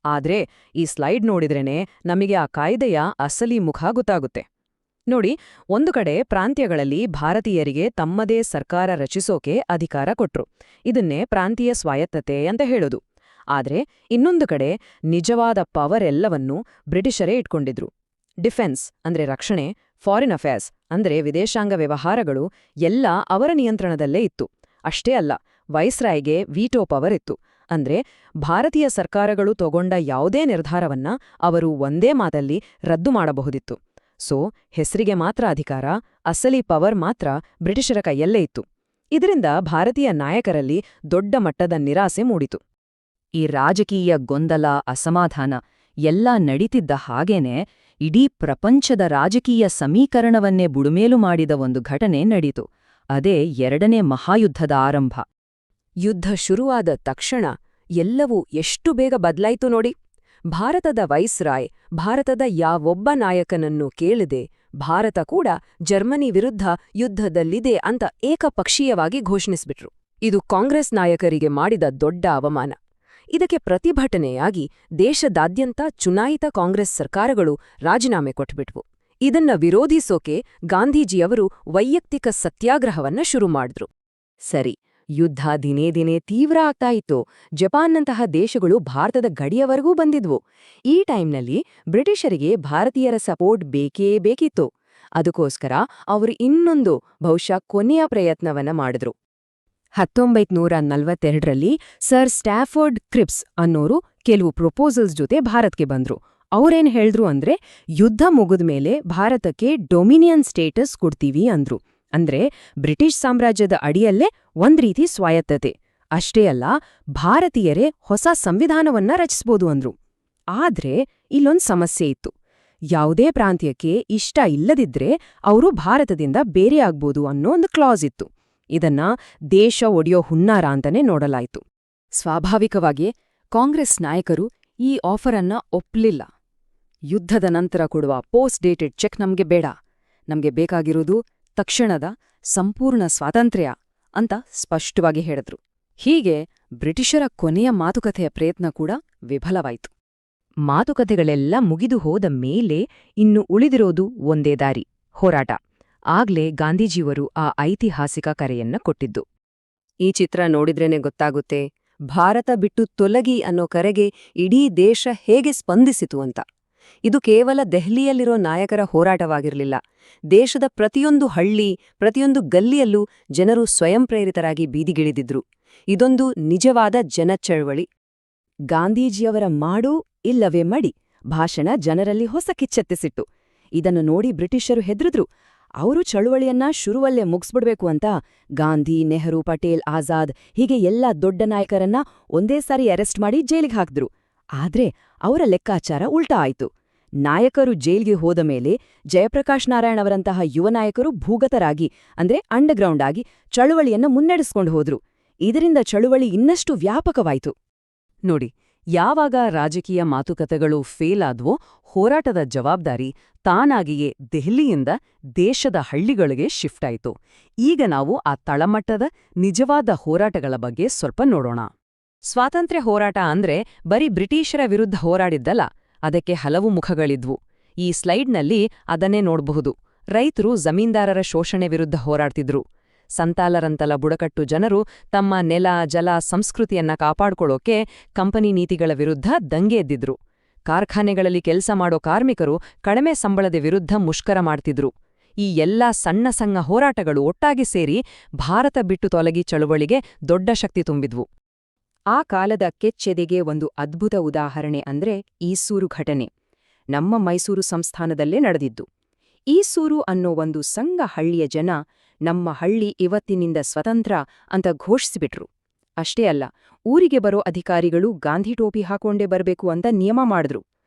S1: ಆದ್ರೆ ಈ ಸ್ಲೈಡ್ ನೋಡಿದ್ರೇನೆ ನಮಗೆ ಆ ಕಾಯ್ದೆಯ ಅಸಲಿ ಮುಖ ಗೊತ್ತಾಗುತ್ತೆ. ನೋಡಿ, ಒಂದು ಕಡೆ ಪ್ರಾಂತ್ಯಗಳಲ್ಲಿ ಭಾರತೀಯರಿಗೆ ತಮ್ಮದೇ ಸರ್ಕಾರ ರಚಿಸೋಕೆ ಅಧಿಕಾರ ಕೊಟ್ರು. ಇದನ್ನೇ ಪ್ರಾಂತೀಯ ಸ್ವಾಯತ್ತತೆ ಅಂತ ಹೇಳೋದು. ಆದ್ರೆ ಇನ್ನೊಂದು ಕಡೆ ನಿಜವಾದ ಪವರ್ ಎಲ್ಲವನ್ನೂ ಬ್ರಿಟಿಷರೇ ಇಟ್ಕೊಂಡಿದ್ರು. ಡಿಫೆನ್ಸ್ ಅಂದ್ರೆ ರಕ್ಷಣೆ, ಫಾರಿನ್ ಅಫೇರ್ಸ್ ಅಂದ್ರೆ ವಿದೇಶಾಂಗ ವ್ಯವಹಾರಗಳು ಎಲ್ಲ ಅವರ ನಿಯಂತ್ರಣದಲ್ಲೇ ಇತ್ತು. ಅಷ್ಟೇ ಅಲ್ಲ, ವೈಸ್ರಾಯ್ಗೆ ವೀಟೋ ಪವರ್ ಇತ್ತು. ಅಂದ್ರೆ ಭಾರತೀಯ ಸರ್ಕಾರಗಳು ತಗೊಂಡ ಯಾವುದೇ ನಿರ್ಧಾರವನ್ನ ಅವರು ಒಂದೇ ಮಾತಲ್ಲಿ ರದ್ದು ಮಾಡಬಹುದಿತ್ತು. ಸೊ ಹೆಸರಿಗೆ ಮಾತ್ರ ಅಧಿಕಾರ, ಅಸಲಿ ಪವರ್ ಮಾತ್ರ ಬ್ರಿಟಿಷರ ಕೈಯಲ್ಲೇ ಇತ್ತು. ಇದರಿಂದ ಭಾರತೀಯ ನಾಯಕರಲ್ಲಿ ದೊಡ್ಡ ಮಟ್ಟದ ನಿರಾಸೆ ಮೂಡಿತು. ಈ ರಾಜಕೀಯ ಗೊಂದಲ, ಅಸಮಾಧಾನ ಎಲ್ಲ ನಡೀತಿದ್ದ ಹಾಗೇನೆ ಇಡೀ ಪ್ರಪಂಚದ ರಾಜಕೀಯ ಸಮೀಕರಣವನ್ನೇ ಬುಡುಮೇಲು ಮಾಡಿದ ಒಂದು ಘಟನೆ ನಡೀತು. ಅದೇ ಎರಡನೇ ಮಹಾಯುದ್ಧದ ಆರಂಭ. ಯುದ್ಧ ಶುರುವಾದ ತಕ್ಷಣ ಎಲ್ಲವೂ ಎಷ್ಟು ಬೇಗ ಬದಲಾಯಿತು ನೋಡಿ. ಭಾರತದ ವೈಸ್ರಾಯ್ ಭಾರತದ ಯಾವೊಬ್ಬ ನಾಯಕನನ್ನು ಕೇಳದೆ ಭಾರತ ಕೂಡ ಜರ್ಮನಿ ವಿರುದ್ಧ ಯುದ್ಧದಲ್ಲಿದೆ ಅಂತ ಏಕಪಕ್ಷೀಯವಾಗಿ ಘೋಷಣಿಸ್ಬಿಟ್ರು. ಇದು ಕಾಂಗ್ರೆಸ್ ನಾಯಕರಿಗೆ ಮಾಡಿದ ದೊಡ್ಡ ಅವಮಾನ. ಇದಕ್ಕೆ ಪ್ರತಿಭಟನೆಯಾಗಿ ದೇಶದಾದ್ಯಂತ ಚುನಾಯಿತ ಕಾಂಗ್ರೆಸ್ ಸರ್ಕಾರಗಳು ರಾಜೀನಾಮೆ ಕೊಟ್ಬಿಟ್ವು. ಇದನ್ನ ವಿರೋಧಿಸೋಕೆ ಗಾಂಧೀಜಿಯವರು ವೈಯಕ್ತಿಕ ಸತ್ಯಾಗ್ರಹವನ್ನ ಶುರು ಮಾಡಿದ್ರು. ಸರಿ, ಯುದ್ಧ ದಿನೇ ದಿನೇ ತೀವ್ರ ಆಗ್ತಾ ಇತ್ತು. ಜಪಾನ್ನಂತಹ ದೇಶಗಳು ಭಾರತದ ಗಡಿಯವರೆಗೂ ಬಂದಿದ್ವು. ಈ ಟೈಮ್ನಲ್ಲಿ ಬ್ರಿಟಿಷರಿಗೆ ಭಾರತೀಯರ ಸಪೋರ್ಟ್ ಬೇಕೇ ಬೇಕಿತ್ತು. ಅದಕ್ಕೋಸ್ಕರ ಅವರು ಇನ್ನೊಂದು ಬಹುಶಃ ಕೊನೆಯ ಪ್ರಯತ್ನವನ್ನ ಮಾಡಿದ್ರು. 1942ರಲ್ಲಿ ಸರ್ ಸ್ಟ್ಯಾಫರ್ಡ್ ಕ್ರಿಪ್ಸ್ ಅನ್ನೋರು ಕೆಲವು ಪ್ರಪೋಸಲ್ಸ್ ಜೊತೆ ಭಾರತ್ಗೆ ಬಂದ್ರು. ಅವ್ರೇನ್ ಹೇಳಿದ್ರು ಅಂದ್ರೆ, ಯುದ್ಧ ಮುಗಿದ್ಮೇಲೆ ಭಾರತಕ್ಕೆ ಡೊಮಿನಿಯನ್ ಸ್ಟೇಟಸ್ ಕೊಡ್ತೀವಿ ಅಂದ್ರು. ಅಂದ್ರೆ ಬ್ರಿಟಿಷ್ ಸಾಮ್ರಾಜ್ಯದ ಅಡಿಯಲ್ಲೇ ಒಂದ್ ರೀತಿ ಸ್ವಾಯತ್ತತೆ. ಅಷ್ಟೇ ಅಲ್ಲ, ಭಾರತೀಯರೇ ಹೊಸ ಸಂವಿಧಾನವನ್ನ ರಚಿಸ್ಬೋದು ಅಂದ್ರು. ಆದ್ರೆ ಇಲ್ಲೊಂದ್ ಸಮಸ್ಯೆ ಇತ್ತು. ಯಾವುದೇ ಪ್ರಾಂತ್ಯಕ್ಕೆ ಇಷ್ಟ ಇಲ್ಲದಿದ್ರೆ ಅವರು ಭಾರತದಿಂದ ಬೇರೆಯಾಗ್ಬೋದು ಅನ್ನೋ ಒಂದು ಕ್ಲಾಸ್ ಇತ್ತು. ಇದನ್ನ ದೇಶ ಒಡೆಯೋ ಹುನ್ನಾರ ಅಂತಾನೆ ನೋಡಲಾಯಿತು. ಸ್ವಾಭಾವಿಕವಾಗಿ ಕಾಂಗ್ರೆಸ್ ನಾಯಕರು ಈ ಆಫರನ್ನ ಒಪ್ಲಿಲ್ಲ. ಯುದ್ಧದ ನಂತರ ಕೊಡುವ ಪೋಸ್ಟ್ ಡೇಟೆಡ್ ಚೆಕ್ ನಮ್ಗೆ ಬೇಡ, ನಮ್ಗೆ ಬೇಕಾಗಿರೋದು ತಕ್ಷಣದ ಸಂಪೂರ್ಣ ಸ್ವಾತಂತ್ರ್ಯ ಅಂತ ಸ್ಪಷ್ಟವಾಗಿ ಹೇಳಿದ್ರು. ಹೀಗೆ ಬ್ರಿಟಿಷರ ಕೊನೆಯ ಮಾತುಕತೆಯ ಪ್ರಯತ್ನ ಕೂಡ ವಿಫಲವಾಯಿತು. ಮಾತುಕತೆಗಳೆಲ್ಲ ಮುಗಿದು ಹೋದ ಮೇಲೆ ಇನ್ನು ಉಳಿದಿರೋದು ಒಂದೇ ದಾರಿ, ಹೋರಾಟ. ಆಗ್ಲೇ ಗಾಂಧೀಜಿಯವರು ಆ ಐತಿಹಾಸಿಕ ಕರೆಯನ್ನ ಕೊಟ್ಟಿದ್ದು. ಈ ಚಿತ್ರ ನೋಡಿದ್ರೇನೆ ಗೊತ್ತಾಗುತ್ತೆ ಭಾರತ ಬಿಟ್ಟು ತೊಲಗಿ ಅನ್ನೋ ಕರೆಗೆ ಇಡೀ ದೇಶ ಹೇಗೆ ಸ್ಪಂದಿಸಿತು ಅಂತ.
S2: ಇದು ಕೇವಲ ದೆಹಲಿಯಲ್ಲಿರೋ ನಾಯಕರ ಹೋರಾಟವಾಗಿರಲಿಲ್ಲ. ದೇಶದ ಪ್ರತಿಯೊಂದು ಹಳ್ಳಿ, ಪ್ರತಿಯೊಂದು ಗಲ್ಲಿಯಲ್ಲೂ ಜನರು ಸ್ವಯಂ ಪ್ರೇರಿತರಾಗಿ ಬೀದಿಗಿಳಿದಿದ್ರು. ಇದೊಂದು ನಿಜವಾದ ಜನಚಳವಳಿ.
S1: ಗಾಂಧೀಜಿಯವರ ಮಾಡು ಇಲ್ಲವೇ ಮಡಿ ಭಾಷಣ ಜನರಲ್ಲಿ ಹೊಸ ಕಿಚ್ಚೆತ್ತಿಸಿಟ್ಟು. ಇದನ್ನು ನೋಡಿ ಬ್ರಿಟಿಷರು ಹೆದ್ರಿದ್ರು. ಅವರು ಚಳುವಳಿಯನ್ನ ಶುರುವಲ್ಲೇ ಮುಗಿಸ್ಬಿಡ್ಬೇಕು ಅಂತ ಗಾಂಧಿ, ನೆಹರು, ಪಟೇಲ್, ಆಜಾದ್ ಹೀಗೆ ಎಲ್ಲ ದೊಡ್ಡ ನಾಯಕರನ್ನ ಒಂದೇ ಸಾರಿ ಅರೆಸ್ಟ್ ಮಾಡಿ ಜೈಲಿಗೆ ಹಾಕಿದ್ರು. ಆದ್ರೆ ಅವರ ಲೆಕ್ಕಾಚಾರ ಉಲ್ಟಾ ಆಯ್ತು. ನಾಯಕರು ಜೈಲ್ಗೆ ಹೋದ ಮೇಲೆ ಜಯಪ್ರಕಾಶ್ ನಾರಾಯಣ್ ಅವರಂತಹ ಯುವ ನಾಯಕರು ಭೂಗತರಾಗಿ ಅಂದ್ರೆ ಅಂಡರ್ಗ್ರೌಂಡ್ ಆಗಿ ಚಳುವಳಿಯನ್ನ ಮುನ್ನಡೆಸ್ಕೊಂಡು ಹೋದ್ರು. ಇದರಿಂದ ಚಳುವಳಿ ಇನ್ನಷ್ಟು ವ್ಯಾಪಕವಾಯಿತು.
S2: ನೋಡಿ, ಯಾವಾಗ ರಾಜಕೀಯ ಮಾತುಕತೆಗಳು ಫೇಲ್ ಆದ್ವೋ ಹೋರಾಟದ ಜವಾಬ್ದಾರಿ ತಾನಾಗಿಯೇ ದೆಹಲಿಯಿಂದ ದೇಶದ ಹಳ್ಳಿಗಳಿಗೆ ಶಿಫ್ಟ್ ಆಯಿತು. ಈಗ ನಾವು ಆ ತಳಮಟ್ಟದ ನಿಜವಾದ ಹೋರಾಟಗಳ ಬಗ್ಗೆ ಸ್ವಲ್ಪ ನೋಡೋಣ. ಸ್ವಾತಂತ್ರ್ಯ ಹೋರಾಟ ಅಂದ್ರೆ ಬರೀ ಬ್ರಿಟಿಷರ ವಿರುದ್ಧ ಹೋರಾಡಿದ್ದಲ್ಲ, ಅದಕ್ಕೆ ಹಲವು ಮುಖಗಳಿದ್ವು. ಈ ಸ್ಲೈಡ್ನಲ್ಲಿ ಅದನ್ನೇ ನೋಡಬಹುದು. ರೈತರು ಜಮೀನ್ದಾರರ ಶೋಷಣೆ ವಿರುದ್ಧ ಹೋರಾಡ್ತಿದ್ರು. ಸಂತಾಲರಂತಲ ಬುಡಕಟ್ಟು ಜನರು ತಮ್ಮ ನೆಲ, ಜಲ, ಸಂಸ್ಕೃತಿಯನ್ನ ಕಾಪಾಡ್ಕೊಳ್ಳೋಕೆ ಕಂಪನಿ ನೀತಿಗಳ ವಿರುದ್ಧ ದಂಗೆ ಎದ್ದಿದ್ರು. ಕಾರ್ಖಾನೆಗಳಲ್ಲಿ ಕೆಲಸ ಮಾಡೋ ಕಾರ್ಮಿಕರು ಕಡಿಮೆ ಸಂಬಳದ ವಿರುದ್ಧ ಮುಷ್ಕರ ಮಾಡ್ತಿದ್ರು. ಈ ಎಲ್ಲ ಸಣ್ಣ ಸಣ್ಣ ಹೋರಾಟಗಳು ಒಟ್ಟಾಗಿ ಸೇರಿ ಭಾರತ ಬಿಟ್ಟು ತೊಲಗಿ ಚಳುವಳಿಗೆ ದೊಡ್ಡ ಶಕ್ತಿ ತುಂಬಿದ್ವು.
S1: ಆ ಕಾಲದ ಕೆಚ್ಚೆದೆಗೆ ಒಂದು ಅದ್ಭುತ ಉದಾಹರಣೆ ಅಂದ್ರೆ ಈಸೂರು ಘಟನೆ. ನಮ್ಮ ಮೈಸೂರು ಸಂಸ್ಥಾನದಲ್ಲೇ ನಡೆದಿದ್ದು. ಈಸೂರು ಅನ್ನೋ ಒಂದು ಸಣ್ಣ ಹಳ್ಳಿಯ ಜನ ನಮ್ಮ ಹಳ್ಳಿ ಇವತ್ತಿನಿಂದ ಸ್ವತಂತ್ರ ಅಂತ ಘೋಷಿಸಿಬಿಟ್ರು. ಅಷ್ಟೇ ಅಲ್ಲ, ಊರಿಗೆ ಬರೋ ಅಧಿಕಾರಿಗಳು ಗಾಂಧಿ ಟೋಪಿ ಹಾಕೊಂಡೇ ಬರಬೇಕು ಅಂತ ನಿಯಮ ಮಾಡಿದ್ರು.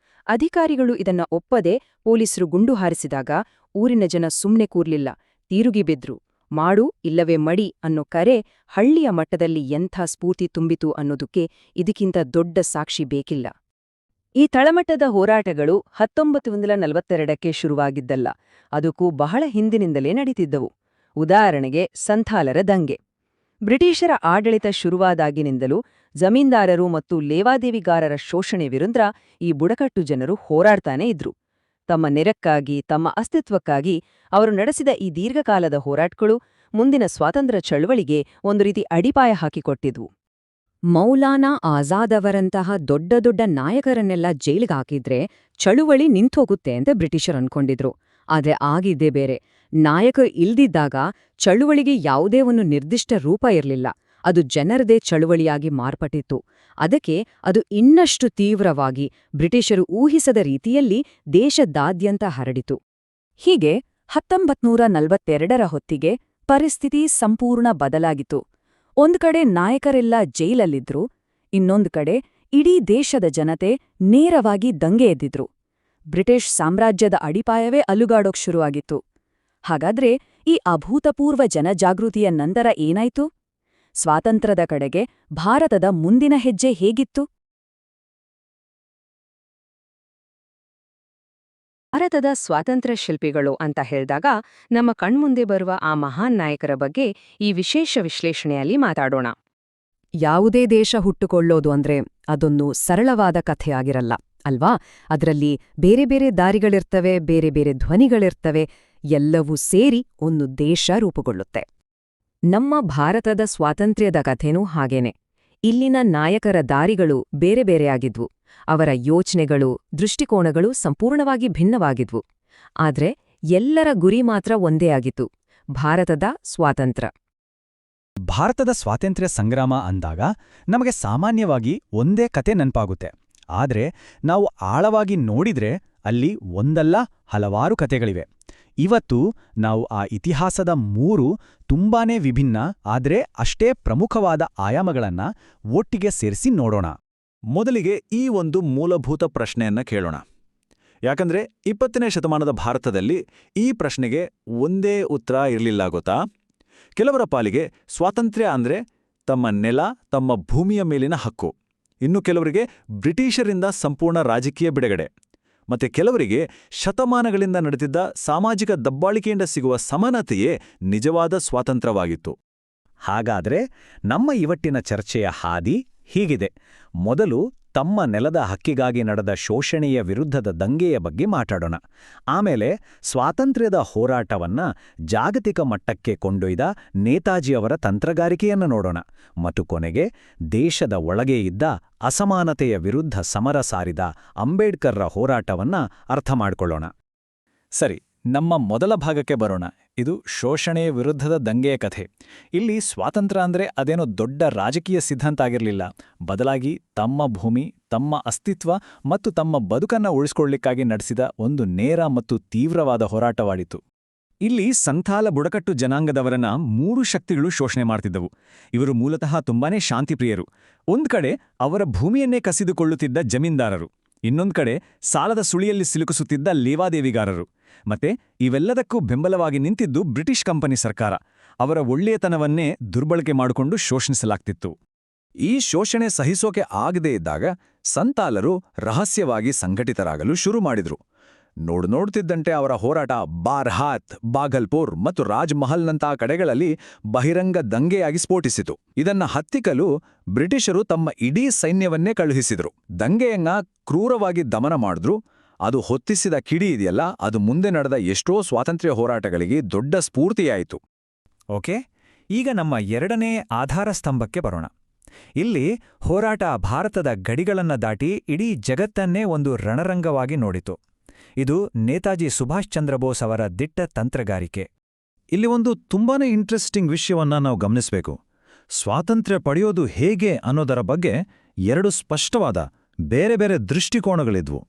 S1: ಅಧಿಕಾರಿಗಳು ಇದನ್ನ ಒಪ್ಪದೆ ಪೊಲೀಸರು ಗುಂಡು ಹಾರಿಸಿದಾಗ ಊರಿನ ಜನ ಸುಮ್ನೆ ಕೂರ್ಲಿಲ್ಲ, ತೀರುಗಿ ಬಿದ್ರು. ಮಾಡು ಇಲ್ಲವೇ ಮಡಿ ಅನ್ನೋ ಕರೆ ಹಳ್ಳಿಯ ಮಟ್ಟದಲ್ಲಿ ಎಂಥ ಸ್ಫೂರ್ತಿ ತುಂಬಿತು ಅನ್ನೋದಕ್ಕೆ ಇದಕ್ಕಿಂತ ದೊಡ್ಡ ಸಾಕ್ಷಿ ಬೇಕಿಲ್ಲ.
S2: ಈ ತಳಮಟ್ಟದ ಹೋರಾಟಗಳು 1942ಕ್ಕೆ ಶುರುವಾಗಿದ್ದಲ್ಲ, ಅದಕ್ಕೂ ಬಹಳ ಹಿಂದಿನಿಂದಲೇ ನಡೀತಿದ್ದವು. ಉದಾಹರಣೆಗೆ ಸಂಥಾಲರ ದಂಗೆ. ಬ್ರಿಟಿಷರ ಆಡಳಿತ ಶುರುವಾದಾಗಿನಿಂದಲೂ ಜಮೀನ್ದಾರರು ಮತ್ತು ಲೇವಾದೇವಿಗಾರರ ಶೋಷಣೆ ವಿರುದ್ಧ ಈ ಬುಡಕಟ್ಟು ಜನರು ಹೋರಾಡ್ತಾನೇ ಇದ್ರು. ತಮ್ಮ ನೆರಕ್ಕಾಗಿ, ತಮ್ಮ ಅಸ್ತಿತ್ವಕ್ಕಾಗಿ ಅವರು ನಡೆಸಿದ ಈ ದೀರ್ಘಕಾಲದ ಹೋರಾಟಗಳು ಮುಂದಿನ ಸ್ವಾತಂತ್ರ್ಯ ಚಳವಳಿಗೆ ಒಂದು ರೀತಿ ಅಡಿಪಾಯ ಹಾಕಿಕೊಟ್ಟಿದ್ವು.
S1: ಮೌಲಾನಾ ಆಜಾದ್ ಅವರಂತಹ ದೊಡ್ಡ ದೊಡ್ಡ ನಾಯಕರನ್ನೆಲ್ಲ ಜೈಲಿಗಾಕಿದ್ರೆ ಚಳುವಳಿ ನಿಂತೋಗುತ್ತೆ ಅಂತ ಬ್ರಿಟಿಷರು ಅನ್ಕೊಂಡಿದ್ರು. ಆದ್ರೆ ಆಗಿದ್ದೇ ಬೇರೆ. ನಾಯಕರು ಇಲ್ದಿದ್ದಾಗ ಚಳುವಳಿಗೆ ಯಾವುದೇ ಒಂದು ನಿರ್ದಿಷ್ಟ ರೂಪ ಇರಲಿಲ್ಲ. ಅದು ಜನರದೇ ಚಳುವಳಿಯಾಗಿ ಮಾರ್ಪಟ್ಟಿತ್ತು. ಅದಕ್ಕೆ ಅದು ಇನ್ನಷ್ಟು ತೀವ್ರವಾಗಿ ಬ್ರಿಟಿಷರು ಊಹಿಸದ ರೀತಿಯಲ್ಲಿ ದೇಶದಾದ್ಯಂತ ಹರಡಿತು. ಹೀಗೆ 1942ರ ಹೊತ್ತಿಗೆ ಪರಿಸ್ಥಿತಿ ಸಂಪೂರ್ಣ ಬದಲಾಗಿತು. ಒಂದ್ ಕಡೆ ನಾಯಕರೆಲ್ಲ ಜೈಲಲ್ಲಿದ್ರು, ಇನ್ನೊಂದು ಕಡೆ ಇಡೀ ದೇಶದ ಜನತೆ ನೇರವಾಗಿ ದಂಗೆ ಎದ್ದಿದ್ರು. ಬ್ರಿಟಿಷ್ ಸಾಮ್ರಾಜ್ಯದ ಅಡಿಪಾಯವೇ ಅಲುಗಾಡೋಕ್ ಶುರುವಾಗಿತ್ತು. ಹಾಗಾದ್ರೆ ಈ ಅಭೂತಪೂರ್ವ ಜನಜಾಗೃತಿಯ ನಂತರ ಏನಾಯ್ತು? ಸ್ವಾತಂತ್ರ್ಯದ ಕಡೆಗೆ ಭಾರತದ ಮುಂದಿನ ಹೆಜ್ಜೆ ಹೇಗಿತ್ತು? ಭಾರತದ ಸ್ವಾತಂತ್ರ್ಯ ಶಿಲ್ಪಿಗಳು ಅಂತ ಹೇಳಿದಾಗ ನಮ್ಮ ಕಣ್ಮುಂದೆ ಬರುವ ಆ ಮಹಾನ್ ನಾಯಕರ ಬಗ್ಗೆ ಈ ವಿಶೇಷ ವಿಶ್ಲೇಷಣೆಯಲ್ಲಿ ಮಾತಾಡೋಣ. ಯಾವುದೇ ದೇಶ ಹುಟ್ಟುಕೊಳ್ಳೋದು ಅಂದ್ರೆ ಅದೊಂದು ಸರಳವಾದ ಕಥೆಯಾಗಿರಲ್ಲ ಅಲ್ವಾ? ಅದರಲ್ಲಿ ಬೇರೆ ಬೇರೆ ದಾರಿಗಳಿರ್ತವೆ, ಬೇರೆ ಬೇರೆ ಧ್ವನಿಗಳಿರ್ತವೆ. ಎಲ್ಲವೂ ಸೇರಿ ಒಂದು ದೇಶ ರೂಪುಗೊಳ್ಳುತ್ತೆ. ನಮ್ಮ ಭಾರತದ ಸ್ವಾತಂತ್ರ್ಯದ ಕಥೆನೂ ಹಾಗೇನೆ. ಇಲ್ಲಿನ ನಾಯಕರ ದಾರಿಗಳು ಬೇರೆ ಬೇರೆಯಾಗಿದ್ವು. ಅವರ ಯೋಚನೆಗಳು, ದೃಷ್ಟಿಕೋನಗಳು ಸಂಪೂರ್ಣವಾಗಿ ಭಿನ್ನವಾಗಿದ್ವು. ಆದ್ರೆ ಎಲ್ಲರ ಗುರಿ ಮಾತ್ರ ಒಂದೇ ಆಗಿತ್ತು: ಭಾರತದ ಸ್ವಾತಂತ್ರ್ಯ.
S4: ಭಾರತದ ಸ್ವಾತಂತ್ರ್ಯ ಸಂಗ್ರಾಮ ಅಂದಾಗ ನಮಗೆ ಸಾಮಾನ್ಯವಾಗಿ ಒಂದೇ ಕತೆ ನೆನಪಾಗುತ್ತೆ. ಆದ್ರೆ ನಾವು ಆಳವಾಗಿ ನೋಡಿದ್ರೆ ಅಲ್ಲಿ ಒಂದಲ್ಲ ಹಲವಾರು ಕತೆಗಳಿವೆ. ಇವತ್ತು ನಾವು ಆ ಇತಿಹಾಸದ 3 ತುಂಬಾನೇ ವಿಭಿನ್ನ ಆದ್ರೆ ಅಷ್ಟೇ ಪ್ರಮುಖವಾದ ಆಯಾಮಗಳನ್ನ ಒಟ್ಟಿಗೆ ಸೇರಿಸಿ ನೋಡೋಣ.
S5: ಮೊದಲಿಗೆ ಈ ಒಂದು ಮೂಲಭೂತ ಪ್ರಶ್ನೆಯನ್ನ ಕೇಳೋಣ. ಯಾಕಂದ್ರೆ 20ನೇ ಶತಮಾನದ ಭಾರತದಲ್ಲಿ ಈ ಪ್ರಶ್ನೆಗೆ ಒಂದೇ ಉತ್ತರ ಇರಲಿಲ್ಲ ಗೊತ್ತಾ? ಕೆಲವರ ಪಾಲಿಗೆ ಸ್ವಾತಂತ್ರ್ಯ ಅಂದ್ರೆ ತಮ್ಮ ನೆಲ, ತಮ್ಮ ಭೂಮಿಯ ಮೇಲಿನ ಹಕ್ಕು. ಇನ್ನು ಕೆಲವರಿಗೆ ಬ್ರಿಟಿಷರಿಂದ ಸಂಪೂರ್ಣ ರಾಜಕೀಯ ಬಿಡುಗಡೆ. ಮತ್ತೆ ಕೆಲವರಿಗೆ ಶತಮಾನಗಳಿಂದ ನಡೆದಿದ್ದ ಸಾಮಾಜಿಕ ದಬ್ಬಾಳಿಕೆಯಿಂದ ಸಿಗುವ ಸಮಾನತೆಯೇ ನಿಜವಾದ ಸ್ವಾತಂತ್ರ್ಯವಾಗಿತ್ತು.
S4: ಹಾಗಾದ್ರೆ ನಮ್ಮ ಇವತ್ತಿನ ಚರ್ಚೆಯ ಹಾದಿ ಹೀಗಿದೆ. ಮೊದಲು
S5: ತಮ್ಮ ನೆಲದ ಹಕ್ಕಿಗಾಗಿ ನಡೆದ ಶೋಷಣೆಯ ವಿರುದ್ಧದ ದಂಗೆಯ ಬಗ್ಗೆ ಮಾತಾಡೋಣ. ಆಮೇಲೆ ಸ್ವಾತಂತ್ರ್ಯದ ಹೋರಾಟವನ್ನ ಜಾಗತಿಕ ಮಟ್ಟಕ್ಕೆ ಕೊಂಡೊಯ್ದ ನೇತಾಜಿಯವರ ತಂತ್ರಗಾರಿಕೆಯನ್ನು ನೋಡೋಣ. ಮತ್ತು ಕೊನೆಗೆ ದೇಶದ ಒಳಗೆ ಇದ್ದ ಅಸಮಾನತೆಯ ವಿರುದ್ಧ ಸಮರ ಸಾರಿದ ಅಂಬೇಡ್ಕರ್ರ ಹೋರಾಟವನ್ನ ಅರ್ಥ ಮಾಡಿಕೊಳ್ಳೋಣ. ಸರಿ, ನಮ್ಮ ಮೊದಲ ಭಾಗಕ್ಕೆ ಬರೋಣ. ಇದು ಶೋಷಣೆಯ ವಿರುದ್ಧದ ದಂಗೆಯ ಕಥೆ. ಇಲ್ಲಿ ಸ್ವಾತಂತ್ರ್ಯ ಅಂದ್ರೆ ಅದೇನೋ ದೊಡ್ಡ ರಾಜಕೀಯ ಸಿದ್ಧಾಂತ ಆಗಿರಲಿಲ್ಲ. ಬದಲಾಗಿ ತಮ್ಮ ಭೂಮಿ, ತಮ್ಮ ಅಸ್ತಿತ್ವ ಮತ್ತು ತಮ್ಮ ಬದುಕನ್ನ ಉಳಿಸ್ಕೊಳ್ಳಿಕ್ಕಾಗಿ ನಡೆಸಿದ ಒಂದು ನೇರ ಮತ್ತು ತೀವ್ರವಾದ ಹೋರಾಟವಾಡಿತು. ಇಲ್ಲಿ ಸಂಥಾಲ ಬುಡಕಟ್ಟು ಜನಾಂಗದವರನ್ನ 3 ಶಕ್ತಿಗಳು ಶೋಷಣೆ ಮಾಡ್ತಿದ್ದವು. ಇವರು ಮೂಲತಃ ತುಂಬಾನೇ ಶಾಂತಿಪ್ರಿಯರು. ಒಂದ್ ಕಡೆ ಅವರ ಭೂಮಿಯನ್ನೇ ಕಸಿದುಕೊಳ್ಳುತ್ತಿದ್ದ ಜಮೀನ್ದಾರರು, ಇನ್ನೊಂದ್ ಕಡೆ ಸಾಲದ ಸುಳಿಯಲ್ಲಿ ಸಿಲುಕಿಸುತ್ತಿದ್ದ ಲೇವಾದೇವಿಗಾರರು. ಮತ್ತೆ ಇವೆಲ್ಲದಕ್ಕೂ ಬೆಂಬಲವಾಗಿ ನಿಂತಿದ್ದು ಬ್ರಿಟಿಷ್ ಕಂಪನಿ ಸರ್ಕಾರ. ಅವರ ಒಳ್ಳೆಯತನವನ್ನೇ ದುರ್ಬಳಕೆ ಮಾಡಿಕೊಂಡು ಶೋಷಿಸಲಾಗ್ತಿತ್ತು. ಈ ಶೋಷಣೆ ಸಹಿಸೋಕೆ ಆಗದೇ ಇದ್ದಾಗ ಸಂತಾಲರು ರಹಸ್ಯವಾಗಿ ಸಂಘಟಿತರಾಗಲು ಶುರು ಮಾಡಿದ್ರು. ನೋಡ್ತಿದ್ದಂತೆ ಅವರ ಹೋರಾಟ ಬಾರ್ಹಾತ್, ಬಾಗಲ್ಪುರ್ ಮತ್ತು ರಾಜ್ಮಹಲ್ನಂತಹ ಕಡೆಗಳಲ್ಲಿ ಬಹಿರಂಗ ದಂಗೆಯಾಗಿ ಸ್ಫೋಟಿಸಿತು. ಇದನ್ನ ಹತ್ತಿಕ್ಕಲು ಬ್ರಿಟಿಷರು ತಮ್ಮ ಇಡೀ ಸೈನ್ಯವನ್ನೇ ಕಳುಹಿಸಿದ್ರು. ದಂಗೆಯನ್ನ ಕ್ರೂರವಾಗಿ ದಮನ ಮಾಡಿದ್ರು. ಅದು ಹೊತ್ತಿಸಿದ ಕಿಡಿ ಇದೆಯಲ್ಲ, ಅದು ಮುಂದೆ ನಡೆದ ಎಷ್ಟೋ ಸ್ವಾತಂತ್ರ್ಯ ಹೋರಾಟಗಳಿಗೆ ದೊಡ್ಡ ಸ್ಫೂರ್ತಿಯಾಯಿತು.
S4: ಓಕೆ, ಈಗ ನಮ್ಮ 2ನೇ ಆಧಾರ ಸ್ತಂಭಕ್ಕೆ ಬರೋಣ. ಇಲ್ಲಿ ಹೋರಾಟ ಭಾರತದ ಗಡಿಗಳನ್ನ ದಾಟಿ ಇಡೀ ಜಗತ್ತನ್ನೇ ಒಂದು ರಣರಂಗವಾಗಿ ನೋಡಿತು. ಇದು ನೇತಾಜಿ ಸುಭಾಷ್ ಚಂದ್ರ ಬೋಸ್ ಅವರ ದಿಟ್ಟ ತಂತ್ರಗಾರಿಕೆ.
S5: ಇಲ್ಲಿ ಒಂದು ತುಂಬಾನೇ ಇಂಟ್ರೆಸ್ಟಿಂಗ್ ವಿಷಯವನ್ನ ನಾವು ಗಮನಿಸಬೇಕು. ಸ್ವಾತಂತ್ರ್ಯ ಪಡೆಯೋದು ಹೇಗೆ ಅನ್ನೋದರ ಬಗ್ಗೆ 2 ಸ್ಪಷ್ಟವಾದ ಬೇರೆ ಬೇರೆ ದೃಷ್ಟಿಕೋನಗಳಿದ್ವು.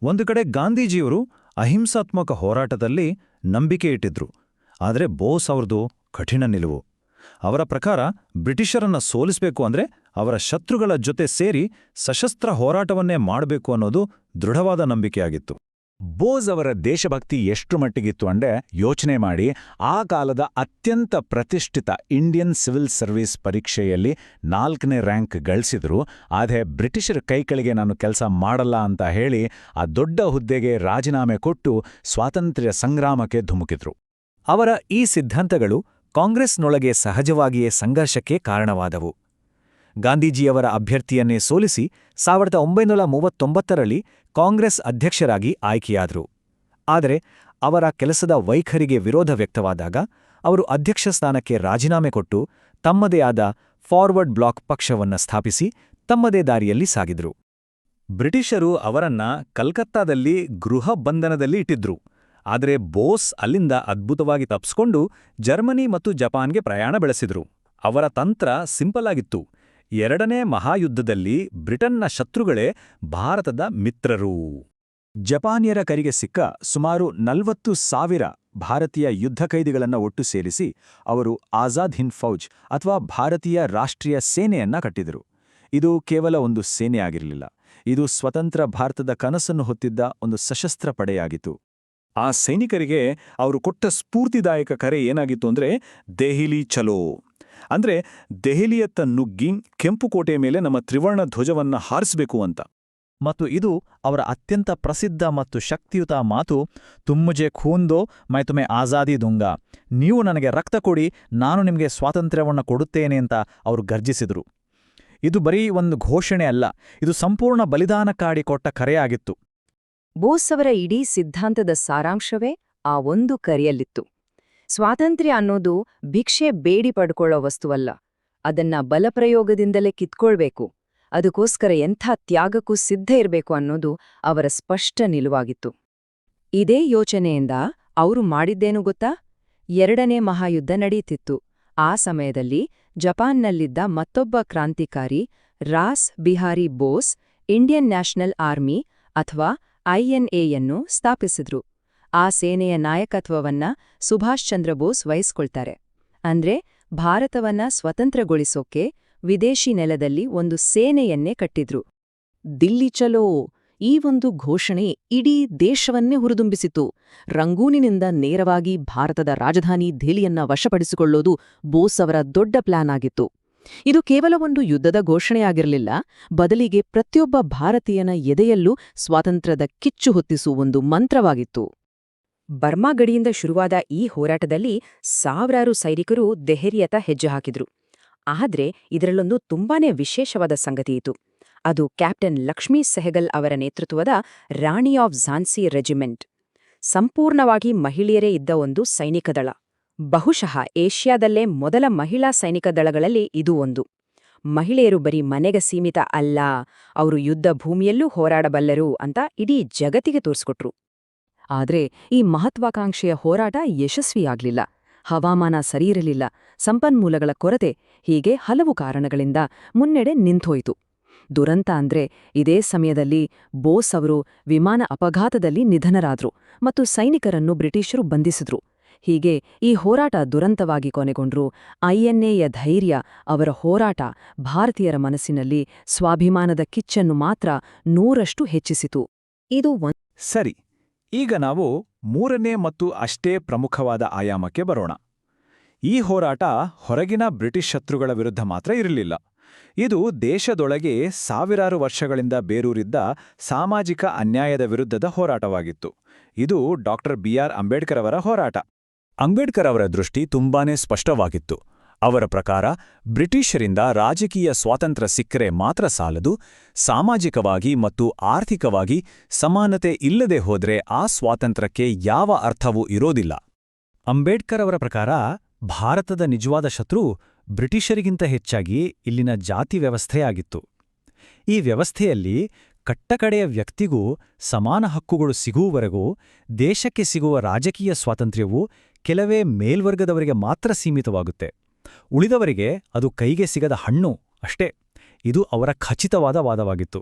S5: ಒಂದು ಕಡೆ ಗಾಂಧೀಜಿಯವರು ಅಹಿಂಸಾತ್ಮಕ ಹೋರಾಟದಲ್ಲಿ ನಂಬಿಕೆ ಇಟ್ಟಿದ್ರು. ಆದರೆ ಬೋಸ್ ಅವ್ರದು ಕಠಿಣ ನಿಲುವು. ಅವರ ಪ್ರಕಾರ ಬ್ರಿಟಿಷರನ್ನ ಸೋಲಿಸಬೇಕು ಅಂದ್ರೆ ಅವರ ಶತ್ರುಗಳ ಜೊತೆ ಸೇರಿ ಸಶಸ್ತ್ರ ಹೋರಾಟವನ್ನೇ ಮಾಡಬೇಕು ಅನ್ನೋದು ದೃಢವಾದ ನಂಬಿಕೆಯಾಗಿತ್ತು. ಬೋಸ್ ಅವರ ದೇಶಭಕ್ತಿ ಎಷ್ಟು ಮಟ್ಟಿಗಿತ್ತು ಅಂದ್ರೆ ಯೋಚನೆ ಮಾಡಿ, ಆ ಕಾಲದ ಅತ್ಯಂತ ಪ್ರತಿಷ್ಠಿತ ಇಂಡಿಯನ್ ಸಿವಿಲ್ ಸರ್ವಿಸ್ ಪರೀಕ್ಷೆಯಲ್ಲಿ 4ನೇ ರ್ಯಾಂಕ್ ಗಳಿಸಿದ್ರು. ಆದರೆ ಬ್ರಿಟಿಷರ ಕೈಕೆಳಗೆ ನಾನು ಕೆಲಸ ಮಾಡಲ್ಲ ಅಂತ ಹೇಳಿ ಆ ದೊಡ್ಡ ಹುದ್ದೆಗೆ ರಾಜೀನಾಮೆ ಕೊಟ್ಟು ಸ್ವಾತಂತ್ರ್ಯ ಸಂಗ್ರಾಮಕ್ಕೆ ಧುಮುಕಿದ್ರು. ಅವರ ಈ ಸಿದ್ಧಾಂತಗಳು ಕಾಂಗ್ರೆಸ್ನೊಳಗೆ ಸಹಜವಾಗಿಯೇ ಸಂಘರ್ಷಕ್ಕೆ ಕಾರಣವಾದವು. ಗಾಂಧೀಜಿಯವರ ಅಭ್ಯರ್ಥಿಯನ್ನೇ ಸೋಲಿಸಿ 1939ರಲ್ಲಿ ಕಾಂಗ್ರೆಸ್ ಅಧ್ಯಕ್ಷರಾಗಿ ಆಯ್ಕೆಯಾದರು. ಆದರೆ ಅವರ ಕೆಲಸದ ವೈಖರಿಗೆ ವಿರೋಧ ವ್ಯಕ್ತವಾದಾಗ ಅವರು ಅಧ್ಯಕ್ಷ ಸ್ಥಾನಕ್ಕೆ ರಾಜೀನಾಮೆ ಕೊಟ್ಟು ತಮ್ಮದೇ ಆದ ಫಾರ್ವರ್ಡ್ ಬ್ಲಾಕ್ ಪಕ್ಷವನ್ನ ಸ್ಥಾಪಿಸಿ ತಮ್ಮದೇ ದಾರಿಯಲ್ಲಿ ಸಾಗಿದ್ರು. ಬ್ರಿಟಿಷರು ಅವರನ್ನ ಕಲ್ಕತ್ತಾದಲ್ಲಿ ಗೃಹ ಬಂಧನದಲ್ಲಿ ಇಟ್ಟಿದ್ರು. ಆದರೆ ಬೋಸ್ ಅಲ್ಲಿಂದ ಅದ್ಭುತವಾಗಿ ತಪ್ಪಿಸ್ಕೊಂಡು ಜರ್ಮನಿ ಮತ್ತು ಜಪಾನ್ಗೆ ಪ್ರಯಾಣ ಬೆಳೆಸಿದ್ರು. ಅವರ ತಂತ್ರ ಸಿಂಪಲ್ ಆಗಿತ್ತು. 2ನೇ ಮಹಾಯುದ್ಧದಲ್ಲಿ ಬ್ರಿಟನ್ನ ಶತ್ರುಗಳೇ ಭಾರತದ ಮಿತ್ರರು. ಜಪಾನಿಯರ ಕರಿಗೆ ಸಿಕ್ಕ ಸುಮಾರು 40,000 ಭಾರತೀಯ ಯುದ್ಧ ಕೈದಿಗಳನ್ನು ಒಟ್ಟು ಸೇರಿಸಿ ಅವರು ಆಜಾದ್ ಹಿಂದ್ ಫೌಜ್ ಅಥವಾ ಭಾರತೀಯ ರಾಷ್ಟ್ರೀಯ ಸೇನೆಯನ್ನ ಕಟ್ಟಿದರು. ಇದು ಕೇವಲ ಒಂದು ಸೇನೆ ಆಗಿರಲಿಲ್ಲ. ಇದು ಸ್ವತಂತ್ರ ಭಾರತದ ಕನಸನ್ನು ಹೊತ್ತಿದ್ದ ಒಂದು ಸಶಸ್ತ್ರ ಪಡೆಯಾಗಿತ್ತು. ಆ ಸೈನಿಕರಿಗೆ ಅವರು ಕೊಟ್ಟ ಸ್ಫೂರ್ತಿದಾಯಕ ಕರೆ ಏನಾಗಿತ್ತು ಅಂದ್ರೆ, ದೆಹಲಿ ಚಲೋ ಅಂದ್ರೆ ದೆಹಲಿಯತ್ತ ನುಗ್ಗಿ ಕೆಂಪುಕೋಟೆ ಮೇಲೆ ನಮ್ಮ ತ್ರಿವರ್ಣ ಧ್ವಜವನ್ನ ಹಾರಿಸಬೇಕು ಅಂತ.
S4: ಮತ್ತು ಇದು ಅವರ ಅತ್ಯಂತ ಪ್ರಸಿದ್ಧ ಮತ್ತು ಶಕ್ತಿಯುತ ಮಾತು, ತುಮ್ ಮುಜೆ ಖೂನ್ ದೋ ಮೈ ತುಮೆ ಆಜಾದಿ ದುಂಗಾ. ನೀವು ನನಗೆ ರಕ್ತ ಕೊಡಿ, ನಾನು ನಿಮಗೆ ಸ್ವಾತಂತ್ರ್ಯವನ್ನು ಕೊಡುತ್ತೇನೆ ಅಂತ ಅವರು ಗರ್ಜಿಸಿದರು. ಇದು ಬರೀ ಒಂದು ಘೋಷಣೆ ಅಲ್ಲ, ಇದು ಸಂಪೂರ್ಣ ಬಲಿದಾನ ಕಾಡಿ ಕೊಟ್ಟ ಕರೆಯಾಗಿತ್ತು.
S1: ಬೋಸ್ ಅವರ ಇಡೀ ಸಿದ್ಧಾಂತದ ಸಾರಾಂಶವೇ ಆ ಒಂದು ಕರೆಯಲ್ಲಿತ್ತು. ಸ್ವಾತಂತ್ರ್ಯ ಅನ್ನೋದು ಭಿಕ್ಷೆ ಬೇಡಿ ಪಡ್ಕೊಳ್ಳೋ ವಸ್ತುವಲ್ಲ, ಅದನ್ನ ಬಲಪ್ರಯೋಗದಿಂದಲೇ ಕಿತ್ಕೊಳ್ಬೇಕು. ಅದಕ್ಕೋಸ್ಕರ ಎಂಥ ತ್ಯಾಗಕ್ಕೂ ಸಿದ್ಧ ಇರಬೇಕು ಅನ್ನೋದು ಅವರ ಸ್ಪಷ್ಟ ನಿಲುವಾಗಿತ್ತು. ಇದೇ ಯೋಚನೆಯಿಂದ ಅವರು ಮಾಡಿದ್ದೇನು ಗೊತ್ತಾ? 2ನೇ ಮಹಾಯುದ್ಧ ನಡೆಯುತ್ತಿತ್ತು. ಆ ಸಮಯದಲ್ಲಿ ಜಪಾನ್ನಲ್ಲಿದ್ದ ಮತ್ತೊಬ್ಬ ಕ್ರಾಂತಿಕಾರಿ Ras Bihari Bose Indian National Army ಅಥವಾ INAಯನ್ನು ಸ್ಥಾಪಿಸಿದ್ರು. ಆ ಸೇನೆಯ ನಾಯಕತ್ವವನ್ನ ಸುಭಾಷ್ ಚಂದ್ರ ಬೋಸ್ ವಹಿಸ್ಕೊಳ್ತಾರೆ. ಅಂದ್ರೆ ಭಾರತವನ್ನ ಸ್ವತಂತ್ರಗೊಳಿಸೋಕೆ ವಿದೇಶಿ ನೆಲದಲ್ಲಿ ಒಂದು ಸೇನೆಯನ್ನೇ ಕಟ್ಟಿದ್ರು.
S3: ದಿಲ್ಲಿ ಚಲೋ ಈ ಒಂದು ಘೋಷಣೆ ಇಡೀ ದೇಶವನ್ನೇ ಹುರಿದುಂಬಿಸಿತು. ರಂಗೂನಿನಿಂದ ನೇರವಾಗಿ ಭಾರತದ ರಾಜಧಾನಿ ದೆಹಲಿಯನ್ನ ವಶಪಡಿಸಿಕೊಳ್ಳೋದು ಬೋಸ್ ಅವರ ದೊಡ್ಡ ಪ್ಲಾನ್ ಆಗಿತ್ತು. ಇದು ಕೇವಲ ಒಂದು ಯುದ್ಧದ ಘೋಷಣೆಯಾಗಿರಲಿಲ್ಲ, ಬದಲಿಗೆ ಪ್ರತಿಯೊಬ್ಬ ಭಾರತೀಯನ ಎದೆಯಲ್ಲೂ ಸ್ವಾತಂತ್ರ್ಯದ ಕಿಚ್ಚು ಹೊತ್ತಿಸುವ ಒಂದು ಮಂತ್ರವಾಗಿತ್ತು.
S1: ಬರ್ಮಾ ಗಡಿಯಿಂದ ಶುರುವಾದ ಈ ಹೋರಾಟದಲ್ಲಿ ಸಾವಿರಾರು ಸೈನಿಕರು ದೆಹಲಿಯತ್ತ ಹೆಜ್ಜೆ ಹಾಕಿದ್ರು. ಆದ್ರೆ ಇದರಲ್ಲೊಂದು ತುಂಬಾನೇ ವಿಶೇಷವಾದ ಸಂಗತಿಯಿತು. ಅದು ಕ್ಯಾಪ್ಟನ್ ಲಕ್ಷ್ಮೀ ಸೆಹಗಲ್ ಅವರ ನೇತೃತ್ವದ ರಾಣಿ ಆಫ್ ಝಾನ್ಸಿ ರೆಜಿಮೆಂಟ್. ಸಂಪೂರ್ಣವಾಗಿ ಮಹಿಳೆಯರೇ ಇದ್ದ ಒಂದು ಸೈನಿಕ ದಳ. ಬಹುಶಃ ಏಷ್ಯಾದಲ್ಲೇ ಮೊದಲ ಮಹಿಳಾ ಸೈನಿಕ ದಳಗಳಲ್ಲಿ ಇದೂ ಒಂದು. ಮಹಿಳೆಯರು ಬರೀ ಮನೆಗೆ ಸೀಮಿತ ಅಲ್ಲ, ಅವರು ಯುದ್ಧ ಭೂಮಿಯಲ್ಲೂ ಹೋರಾಡಬಲ್ಲರು ಅಂತ ಇಡೀ ಜಗತ್ತಿಗೆ ತೋರಿಸ್ಕೊಟ್ರು.
S2: ಆದ್ರೆ ಈ ಮಹತ್ವಾಕಾಂಕ್ಷೆಯ ಹೋರಾಟ ಯಶಸ್ವಿಯಾಗ್ಲಿಲ್ಲ. ಹವಾಮಾನ ಸರಿಯಿರಲಿಲ್ಲ, ಸಂಪನ್ಮೂಲಗಳ ಕೊರತೆ, ಹೀಗೆ ಹಲವು ಕಾರಣಗಳಿಂದ ಮುನ್ನಡೆ ನಿಂತೋಯ್ತು. ದುರಂತ ಅಂದ್ರೆ ಇದೇ ಸಮಯದಲ್ಲಿ ಬೋಸ್ ಅವರು ವಿಮಾನ ಅಪಘಾತದಲ್ಲಿ ನಿಧನರಾದ್ರು ಮತ್ತು ಸೈನಿಕರನ್ನು ಬ್ರಿಟಿಷರು ಬಂಧಿಸಿದ್ರು. ಹೀಗೆ ಈ ಹೋರಾಟ ದುರಂತವಾಗಿ ಕೊನೆಗೊಂಡ್ರು. ಐಎನ್ಎಯ ಧೈರ್ಯ, ಅವರ ಹೋರಾಟ ಭಾರತೀಯರ ಮನಸ್ಸಿನಲ್ಲಿ ಸ್ವಾಭಿಮಾನದ ಕಿಚ್ಚನ್ನು ಮಾತ್ರ 100ರಷ್ಟು ಹೆಚ್ಚಿಸಿತು. ಇದು
S5: ಸರಿ, ಈಗ ನಾವು ಮೂರನೇ ಮತ್ತು ಅಷ್ಟೇ ಪ್ರಮುಖವಾದ ಆಯಾಮಕ್ಕೆ ಬರೋಣ. ಈ ಹೋರಾಟ ಹೊರಗಿನ ಬ್ರಿಟಿಷ್ ಶತ್ರುಗಳ ವಿರುದ್ಧ ಮಾತ್ರ ಇರಲಿಲ್ಲ. ಇದು ದೇಶದೊಳಗೆ ಸಾವಿರಾರು ವರ್ಷಗಳಿಂದ ಬೇರೂರಿದ್ದ ಸಾಮಾಜಿಕ ಅನ್ಯಾಯದ ವಿರುದ್ಧದ ಹೋರಾಟವಾಗಿತ್ತು. ಇದು ಬಿ.ಆರ್. ಅಂಬೇಡ್ಕರ್ ಅವರ ಹೋರಾಟ. ಅಂಬೇಡ್ಕರ್ ಅವರ ದೃಷ್ಟಿ ತುಂಬಾನೇ ಸ್ಪಷ್ಟವಾಗಿತ್ತು. ಅವರ ಪ್ರಕಾರ ಬ್ರಿಟಿಷರಿಂದ ರಾಜಕೀಯ ಸ್ವಾತಂತ್ರ್ಯ ಸಿಕ್ಕರೆ ಮಾತ್ರ ಸಾಲದು, ಸಾಮಾಜಿಕವಾಗಿ ಮತ್ತು ಆರ್ಥಿಕವಾಗಿ ಸಮಾನತೆ ಇಲ್ಲದೆ ಹೋದ್ರೆ ಆ ಸ್ವಾತಂತ್ರ್ಯಕ್ಕೆ ಯಾವ ಅರ್ಥವೂ ಇರೋದಿಲ್ಲ.
S4: ಅಂಬೇಡ್ಕರ್ ಅವರ ಪ್ರಕಾರ ಭಾರತದ ನಿಜವಾದ ಶತ್ರು ಬ್ರಿಟಿಷರಿಗಿಂತ ಹೆಚ್ಚಾಗಿ ಇಲ್ಲಿನ ಜಾತಿ ವ್ಯವಸ್ಥೆಯಾಗಿತ್ತು. ಈ ವ್ಯವಸ್ಥೆಯಲ್ಲಿ ಕಟ್ಟಕಡೆಯ ವ್ಯಕ್ತಿಗೂ ಸಮಾನ ಹಕ್ಕುಗಳು ಸಿಗುವವರೆಗೂ ದೇಶಕ್ಕೆ ಸಿಗುವ ರಾಜಕೀಯ ಸ್ವಾತಂತ್ರ್ಯವು ಕೆಲವೇ ಮೇಲ್ವರ್ಗದವರಿಗೆ ಮಾತ್ರ ಸೀಮಿತವಾಗುತ್ತೆ. ಉಳಿದವರಿಗೆ ಅದು ಕೈಗೆ ಸಿಗದ ಹಣ್ಣು ಅಷ್ಟೇ. ಇದು ಅವರ ಖಚಿತವಾದ ವಾದವಾಗಿತ್ತು.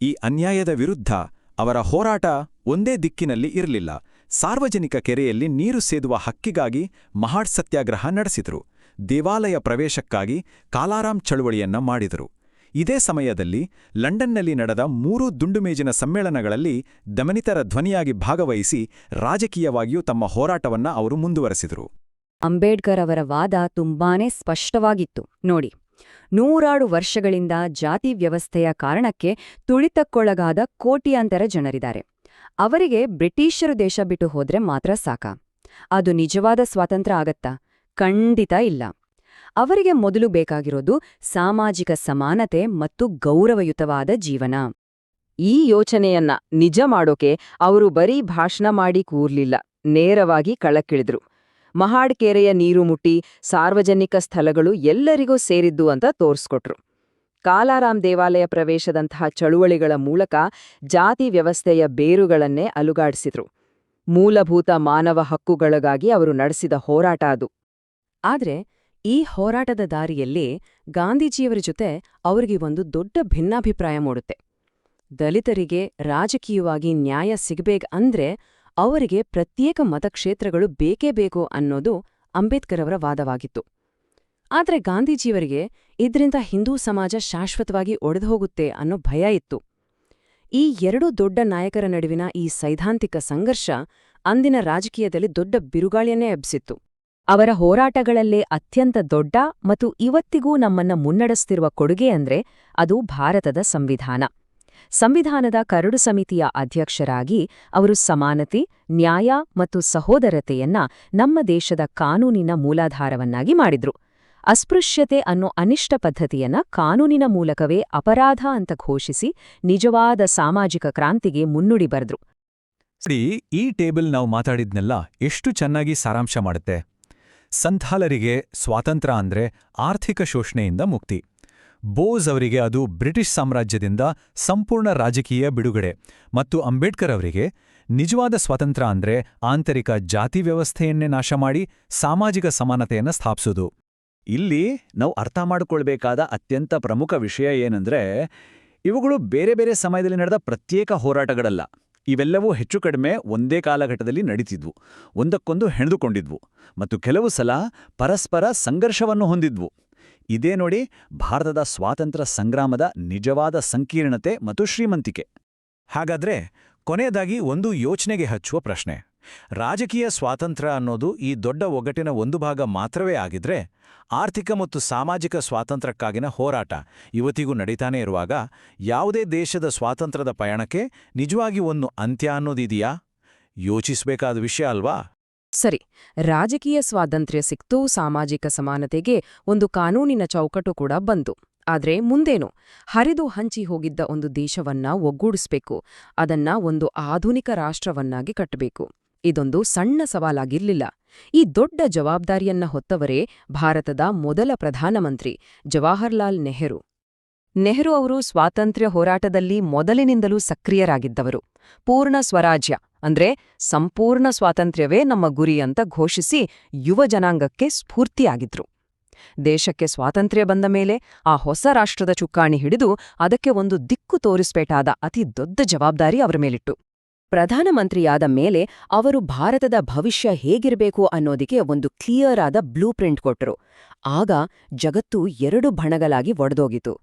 S5: ಈ ಅನ್ಯಾಯದ ವಿರುದ್ಧ ಅವರ ಹೋರಾಟ ಒಂದೇ ದಿಕ್ಕಿನಲ್ಲಿ ಇರಲಿಲ್ಲ. ಸಾರ್ವಜನಿಕ ಕೆರೆಯಲ್ಲಿ ನೀರು ಸೇದುವ ಹಕ್ಕಿಗಾಗಿ ಮಹಾಡ್ ಸತ್ಯಾಗ್ರಹ ನಡೆಸಿದರು. ದೇವಾಲಯ ಪ್ರವೇಶಕ್ಕಾಗಿ ಕಾಲಾರಾಮ್ ಚಳುವಳಿಯನ್ನ ಮಾಡಿದರು. ಇದೇ ಸಮಯದಲ್ಲಿ ಲಂಡನ್ನಲ್ಲಿ ನಡೆದ 3 ದುಂಡುಮೇಜಿನ ಸಮ್ಮೇಳನಗಳಲ್ಲಿ ದಮನಿತರ ಧ್ವನಿಯಾಗಿ ಭಾಗವಹಿಸಿ ರಾಜಕೀಯವಾಗಿಯೂ ತಮ್ಮ ಹೋರಾಟವನ್ನ ಅವರು ಮುಂದುವರೆಸಿದರು.
S1: ಅಂಬೇಡ್ಕರ್ ಅವರ ವಾದ ತುಂಬಾನೇ ಸ್ಪಷ್ಟವಾಗಿತ್ತು ನೋಡಿ. 100 ವರ್ಷಗಳಿಂದ ಜಾತಿ ವ್ಯವಸ್ಥೆಯ ಕಾರಣಕ್ಕೆ ತುಳಿತಕ್ಕೊಳಗಾದ ಕೋಟ್ಯಾಂತರ ಜನರಿದ್ದಾರೆ. ಅವರಿಗೆ ಬ್ರಿಟಿಷರು ದೇಶ ಬಿಟ್ಟು ಹೋದ್ರೆ ಮಾತ್ರ ಸಾಕ? ಅದು ನಿಜವಾದ ಸ್ವಾತಂತ್ರ್ಯ ಆಗತ್ತಾ? ಖಂಡಿತ ಇಲ್ಲ. ಅವರಿಗೆ ಮೊದಲು ಬೇಕಾಗಿರೋದು ಸಾಮಾಜಿಕ ಸಮಾನತೆ ಮತ್ತು ಗೌರವಯುತವಾದ ಜೀವನ.
S2: ಈ ಯೋಚನೆಯನ್ನ ನಿಜ ಮಾಡೋಕೆ ಅವರು ಬರೀ ಭಾಷಣ ಮಾಡಿ ಕೂರ್ಲಿಲ್ಲ, ನೇರವಾಗಿ ಕಳಕ್ಕಿಳಿದ್ರು. ಮಹಾಡ್ ಕೆರೆಯ ನೀರು ಮುಟ್ಟಿ ಸಾರ್ವಜನಿಕ ಸ್ಥಳಗಳು ಎಲ್ಲರಿಗೂ ಸೇರಿದ್ದು ಅಂತ ತೋರ್ಸ್ಕೊಟ್ರು. ಕಾಲಾರಾಮ್ ದೇವಾಲಯ ಪ್ರವೇಶದಂತಹ ಚಳುವಳಿಗಳ ಮೂಲಕ ಜಾತಿ ವ್ಯವಸ್ಥೆಯ ಬೇರುಗಳನ್ನೇ ಅಲುಗಾಡಿಸಿದ್ರು. ಮೂಲಭೂತ ಮಾನವ ಹಕ್ಕುಗಳಿಗಾಗಿ ಅವರು ನಡೆಸಿದ ಹೋರಾಟ ಅದು. ಆದ್ರೆ ಈ ಹೋರಾಟದ ದಾರಿಯಲ್ಲಿ ಗಾಂಧೀಜಿಯವರ ಜೊತೆ ಅವರಿಗೆ ಒಂದು ದೊಡ್ಡ ಭಿನ್ನಾಭಿಪ್ರಾಯ ಮೂಡುತ್ತೆ. ದಲಿತರಿಗೆ ರಾಜಕೀಯವಾಗಿ ನ್ಯಾಯ ಸಿಗಬೇಕ ಅಂದ್ರೆ ಅವರಿಗೆ ಪ್ರತ್ಯೇಕ ಮತಕ್ಷೇತ್ರಗಳು ಬೇಕೇ ಬೇಕು ಅನ್ನೋದು ಅಂಬೇಡ್ಕರ್ ಅವರ ವಾದವಾಗಿತ್ತು. ಆದ್ರೆ ಗಾಂಧೀಜಿಯವರಿಗೆ ಇದರಿಂದ ಹಿಂದೂ ಸಮಾಜ ಶಾಶ್ವತವಾಗಿ ಒಡೆದುಹೋಗುತ್ತೆ ಅನ್ನೋ ಭಯ ಇತ್ತು. ಈ 2 ದೊಡ್ಡ ನಾಯಕರ ನಡುವಿನ ಈ ಸೈದ್ಧಾಂತಿಕ ಸಂಘರ್ಷ ಅಂದಿನ ರಾಜಕೀಯದಲ್ಲಿ ದೊಡ್ಡ ಬಿರುಗಾಳಿಯನ್ನೇ ಎಬ್ಬಿಸಿತ್ತು. ಅವರ ಹೋರಾಟಗಳಲ್ಲೇ ಅತ್ಯಂತ ದೊಡ್ಡ ಮತ್ತು ಇವತ್ತಿಗೂ ನಮ್ಮನ್ನ ಮುನ್ನಡೆಸ್ತಿರುವ ಕೊಡುಗೆ ಅಂದ್ರೆ ಅದು ಭಾರತದ ಸಂವಿಧಾನ. ಸಂವಿಧಾನದ ಕರಡು ಸಮಿತಿಯ ಅಧ್ಯಕ್ಷರಾಗಿ ಅವರು ಸಮಾನತೆ, ನ್ಯಾಯ ಮತ್ತು ಸಹೋದರತೆಯನ್ನ ನಮ್ಮ ದೇಶದ ಕಾನೂನಿನ ಮೂಲಾಧಾರವನ್ನಾಗಿ ಮಾಡಿದ್ರು. ಅಸ್ಪೃಶ್ಯತೆ ಅನ್ನೋ ಅನಿಷ್ಟ ಪದ್ಧತಿಯನ್ನ ಕಾನೂನಿನ ಮೂಲಕವೇ ಅಪರಾಧ ಅಂತ ಘೋಷಿಸಿ ನಿಜವಾದ ಸಾಮಾಜಿಕ ಕ್ರಾಂತಿಗೆ ಮುನ್ನುಡಿ ಬರೆದ್ರು.
S4: ಈ ಟೇಬಲ್ ನಾವು ಮಾತಾಡಿದ್ನೆಲ್ಲ ಎಷ್ಟು ಚೆನ್ನಾಗಿ ಸಾರಾಂಶ ಮಾಡುತ್ತೆ. ಸಂಥಾಲರಿಗೆ ಸ್ವಾತಂತ್ರ್ಯ ಅಂದ್ರೆ ಆರ್ಥಿಕ ಶೋಷಣೆಯಿಂದ ಮುಕ್ತಿ. ಬೋಸ್ ಅವರಿಗೆ ಅದು ಬ್ರಿಟಿಷ್ ಸಾಮ್ರಾಜ್ಯದಿಂದ ಸಂಪೂರ್ಣ ರಾಜಕೀಯ ಬಿಡುಗಡೆ. ಮತ್ತು ಅಂಬೇಡ್ಕರ್ ಅವರಿಗೆ ನಿಜವಾದ ಸ್ವಾತಂತ್ರ್ಯ ಅಂದ್ರೆ ಆಂತರಿಕ ಜಾತಿ ವ್ಯವಸ್ಥೆಯನ್ನೇ ನಾಶ ಮಾಡಿ ಸಾಮಾಜಿಕ ಸಮಾನತೆಯನ್ನ ಸ್ಥಾಪಿಸೋದು.
S5: ಇಲ್ಲಿ ನಾವು ಅರ್ಥ ಮಾಡಿಕೊಳ್ಬೇಕಾದ ಅತ್ಯಂತ ಪ್ರಮುಖ ವಿಷಯ ಏನಂದ್ರೆ, ಇವುಗಳು ಬೇರೆ ಬೇರೆ ಸಮಯದಲ್ಲಿ ನಡೆದ ಪ್ರತ್ಯೇಕ ಹೋರಾಟಗಳಲ್ಲ. ಇವೆಲ್ಲವೂ ಹೆಚ್ಚು ಕಡಿಮೆ ಒಂದೇ ಕಾಲಘಟ್ಟದಲ್ಲಿ ನಡೀತಿದ್ವು, ಒಂದಕ್ಕೊಂದು ಹೆಣೆದುಕೊಂಡಿದ್ವು ಮತ್ತು ಕೆಲವು ಸಲ ಪರಸ್ಪರ ಸಂಘರ್ಷವನ್ನು ಹೊಂದಿದ್ವು. ಇದೇ ನೋಡಿ ಭಾರತದ ಸ್ವಾತಂತ್ರ್ಯ ಸಂಗ್ರಾಮದ ನಿಜವಾದ ಸಂಕೀರ್ಣತೆ ಮತ್ತು ಶ್ರೀಮಂತಿಕೆ. ಹಾಗಾದ್ರೆ ಕೊನೆಯದಾಗಿ ಒಂದು ಯೋಚನೆಗೆ ಹಚ್ಚುವ ಪ್ರಶ್ನೆ: ರಾಜಕೀಯ ಸ್ವಾತಂತ್ರ್ಯ ಅನ್ನೋದು ಈ ದೊಡ್ಡ ಒಗ್ಗಟ್ಟಿನ ಒಂದು ಭಾಗ ಮಾತ್ರವೇ ಆಗಿದ್ರೆ, ಆರ್ಥಿಕ ಮತ್ತು ಸಾಮಾಜಿಕ ಸ್ವಾತಂತ್ರ್ಯಕ್ಕಾಗಿನ ಹೋರಾಟ ಇವತ್ತಿಗೂ ನಡೀತಾನೆ ಇರುವಾಗ ಯಾವುದೇ ದೇಶದ ಸ್ವಾತಂತ್ರ್ಯದ ಪಯಣಕ್ಕೆ ನಿಜವಾಗಿ ಒಂದು ಅಂತ್ಯ ಅನ್ನೋದಿದೆಯಾ? ಯೋಚಿಸಬೇಕಾದ ವಿಷಯ ಅಲ್ವಾ?
S2: ಸರಿ, ರಾಜಕೀಯ ಸ್ವಾತಂತ್ರ್ಯ ಸಿಕ್ತು, ಸಾಮಾಜಿಕ ಸಮಾನತೆಗೆ ಒಂದು ಕಾನೂನಿನ ಚೌಕಟ್ಟು ಕೂಡ ಬಂತು.
S3: ಆದ್ರೆ ಮುಂದೇನು? ಹರಿದು ಹಂಚಿ ಹೋಗಿದ್ದ ಒಂದು ದೇಶವನ್ನ ಒಗ್ಗೂಡಿಸ್ಬೇಕು, ಅದನ್ನ ಒಂದು ಆಧುನಿಕ ರಾಷ್ಟ್ರವನ್ನಾಗಿ ಕಟ್ಟಬೇಕು. ಇದೊಂದು ಸಣ್ಣ ಸವಾಲಾಗಿರ್ಲಿಲ್ಲ. ಈ ದೊಡ್ಡ ಜವಾಬ್ದಾರಿಯನ್ನ ಹೊತ್ತವರೇ ಭಾರತದ ಮೊದಲ ಪ್ರಧಾನಮಂತ್ರಿ ಜವಾಹರ್ಲಾಲ್ ನೆಹರು.
S2: ನೆಹರು ಅವರು ಸ್ವಾತಂತ್ರ್ಯ ಹೋರಾಟದಲ್ಲಿ ಮೊದಲಿನಿಂದಲೂ ಸಕ್ರಿಯರಾಗಿದ್ದವರು. ಪೂರ್ಣ ಸ್ವರಾಜ್ಯ ಅಂದ್ರೆ ಸಂಪೂರ್ಣ ಸ್ವಾತಂತ್ರ್ಯವೇ ನಮ್ಮ ಗುರಿ ಅಂತ ಘೋಷಿಸಿ ಯುವ ಜನಾಂಗಕ್ಕೆ ಸ್ಫೂರ್ತಿಯಾಗಿದ್ರು. ದೇಶಕ್ಕೆ ಸ್ವಾತಂತ್ರ್ಯ ಬಂದ ಮೇಲೆ ಆ ಹೊಸ ರಾಷ್ಟ್ರದ ಚುಕ್ಕಾಣಿ ಹಿಡಿದು ಅದಕ್ಕೆ ಒಂದು ದಿಕ್ಕು ತೋರಿಸ್ಬೇಕಾದ ಅತಿ ದೊಡ್ಡ ಜವಾಬ್ದಾರಿ ಅವರ ಮೇಲಿಟ್ಟು.
S1: ಪ್ರಧಾನಮಂತ್ರಿಯಾದ ಮೇಲೆ ಅವರು ಭಾರತದ ಭವಿಷ್ಯ ಹೇಗಿರಬೇಕು ಅನ್ನೋದಕ್ಕೆ ಒಂದು ಕ್ಲಿಯರ್ ಆದ ಬ್ಲೂ ಪ್ರಿಂಟ್ ಕೊಟ್ಟರು. ಆಗ ಜಗತ್ತು 2 ಬಣಗಳಾಗಿ ಒಡೆದೋಗಿತು.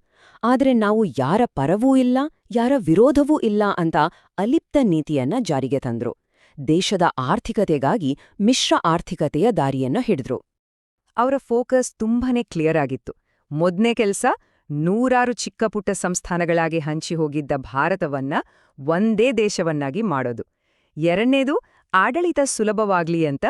S1: ಆದ್ರೆ ನಾವು ಯಾರ ಪರವೂ ಇಲ್ಲ, ಯಾರ ವಿರೋಧವೂ ಇಲ್ಲ ಅಂತ ಅಲಿಪ್ತ ನೀತಿಯನ್ನ ಜಾರಿಗೆ ತಂದ್ರು. ದೇಶದ ಆರ್ಥಿಕತೆಗಾಗಿ ಮಿಶ್ರ ಆರ್ಥಿಕತೆಯ ದಾರಿಯನ್ನ ಹಿಡಿದ್ರು.
S2: ಅವರ ಫೋಕಸ್ ತುಂಬಾನೇ ಕ್ಲಿಯರ್ ಆಗಿತ್ತು. ಮೊದಲನೇ ಕೆಲ್ಸ, 100 ಚಿಕ್ಕಪುಟ್ಟ ಸಂಸ್ಥಾನಗಳಾಗಿ ಹಂಚಿ ಹೋಗಿದ್ದ ಭಾರತವನ್ನ ಒಂದೇ ದೇಶವನ್ನಾಗಿ ಮಾಡೋದು. ಎರಡನೇದು, ಆಡಳಿತ ಸುಲಭವಾಗ್ಲಿ ಅಂತ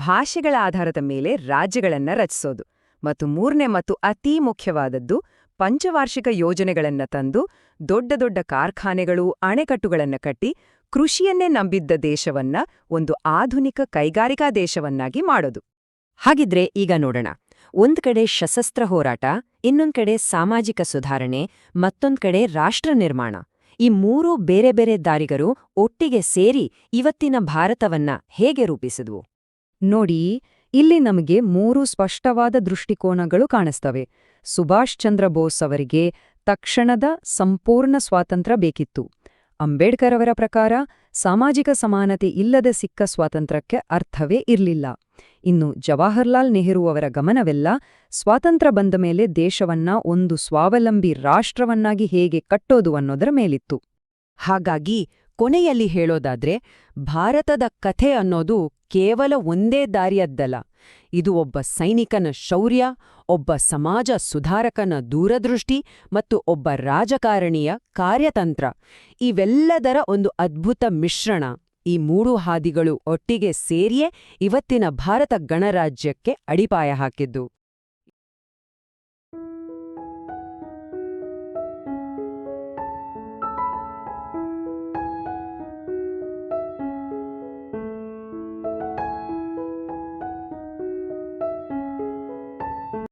S2: ಭಾಷೆಗಳ ಆಧಾರದ ಮೇಲೆ ರಾಜ್ಯಗಳನ್ನ ರಚಿಸೋದು. ಮತ್ತು ಮೂರನೇ ಮತ್ತು ಅತೀ ಮುಖ್ಯವಾದದ್ದು, ಪಂಚವಾರ್ಷಿಕ ಯೋಜನೆಗಳನ್ನ ತಂದು ದೊಡ್ಡ ದೊಡ್ಡ ಕಾರ್ಖಾನೆಗಳು, ಅಣೆಕಟ್ಟುಗಳನ್ನ ಕಟ್ಟಿ ಕೃಷಿಯನ್ನೇ ನಂಬಿದ್ದ ದೇಶವನ್ನ ಒಂದು ಆಧುನಿಕ ಕೈಗಾರಿಕಾ ದೇಶವನ್ನಾಗಿ ಮಾಡೋದು.
S1: ಹಾಗಿದ್ರೆ ಈಗ ನೋಡೋಣ. ಒಂದ್ ಕಡೆ ಸಶಸ್ತ್ರ ಹೋರಾಟ, ಇನ್ನೊಂದ್ ಕಡೆ ಸಾಮಾಜಿಕ ಸುಧಾರಣೆ, ಮತ್ತೊಂದ್ ಕಡೆ ರಾಷ್ಟ್ರ ನಿರ್ಮಾಣ. ಈ 3 ಬೇರೆ ಬೇರೆ ದಾರಿಗಳು ಒಟ್ಟಿಗೆ ಸೇರಿ ಇವತ್ತಿನ ಭಾರತವನ್ನ ಹೇಗೆ ರೂಪಿಸಿದ್ವು?
S2: ನೋಡಿ, ಇಲ್ಲಿ ನಮಗೆ 3 ಸ್ಪಷ್ಟವಾದ ದೃಷ್ಟಿಕೋನಗಳು ಕಾಣಿಸ್ತವೆ. ಸುಭಾಷ್ ಚಂದ್ರ ಬೋಸ್ ಅವರಿಗೆ ತಕ್ಷಣದ ಸಂಪೂರ್ಣ ಸ್ವಾತಂತ್ರ್ಯ ಬೇಕಿತ್ತು. ಅಂಬೇಡ್ಕರ್ ಅವರ ಪ್ರಕಾರ ಸಾಮಾಜಿಕ ಸಮಾನತೆ ಇಲ್ಲದೆ ಸಿಕ್ಕ ಸ್ವಾತಂತ್ರ್ಯಕ್ಕೆ ಅರ್ಥವೇ ಇರಲಿಲ್ಲ. ಇನ್ನು ಜವಾಹರ್ಲಾಲ್ ನೆಹರು ಅವರ ಗಮನವೆಲ್ಲ ಸ್ವಾತಂತ್ರ್ಯ ಬಂದ ಮೇಲೆ ದೇಶವನ್ನ ಒಂದು ಸ್ವಾವಲಂಬಿ ರಾಷ್ಟ್ರವನ್ನಾಗಿ ಹೇಗೆ ಕಟ್ಟೋದು ಅನ್ನೋದರ ಮೇಲಿತ್ತು.
S1: ಹಾಗಾಗಿ ಕೊನೆಯಲ್ಲಿ ಹೇಳೋದಾದ್ರೆ, ಭಾರತದ ಕಥೆ ಅನ್ನೋದು ಕೇವಲ ಒಂದೇ ದಾರಿಯದ್ದಲ್ಲ. ಇದು ಒಬ್ಬ ಸೈನಿಕನ ಶೌರ್ಯ, ಒಬ್ಬ ಸಮಾಜ ಸುಧಾರಕನ ದೂರದೃಷ್ಟಿ ಮತ್ತು ಒಬ್ಬ ರಾಜಕಾರಣಿಯ ಕಾರ್ಯತಂತ್ರ, ಇವೆಲ್ಲದರ ಒಂದು ಅದ್ಭುತ ಮಿಶ್ರಣ. ಈ 3 ಹಾದಿಗಳು ಒಟ್ಟಿಗೆ ಸೇರಿಯೇ ಇವತ್ತಿನ ಭಾರತ ಗಣರಾಜ್ಯಕ್ಕೆ ಅಡಿಪಾಯ ಹಾಕಿದ್ದು.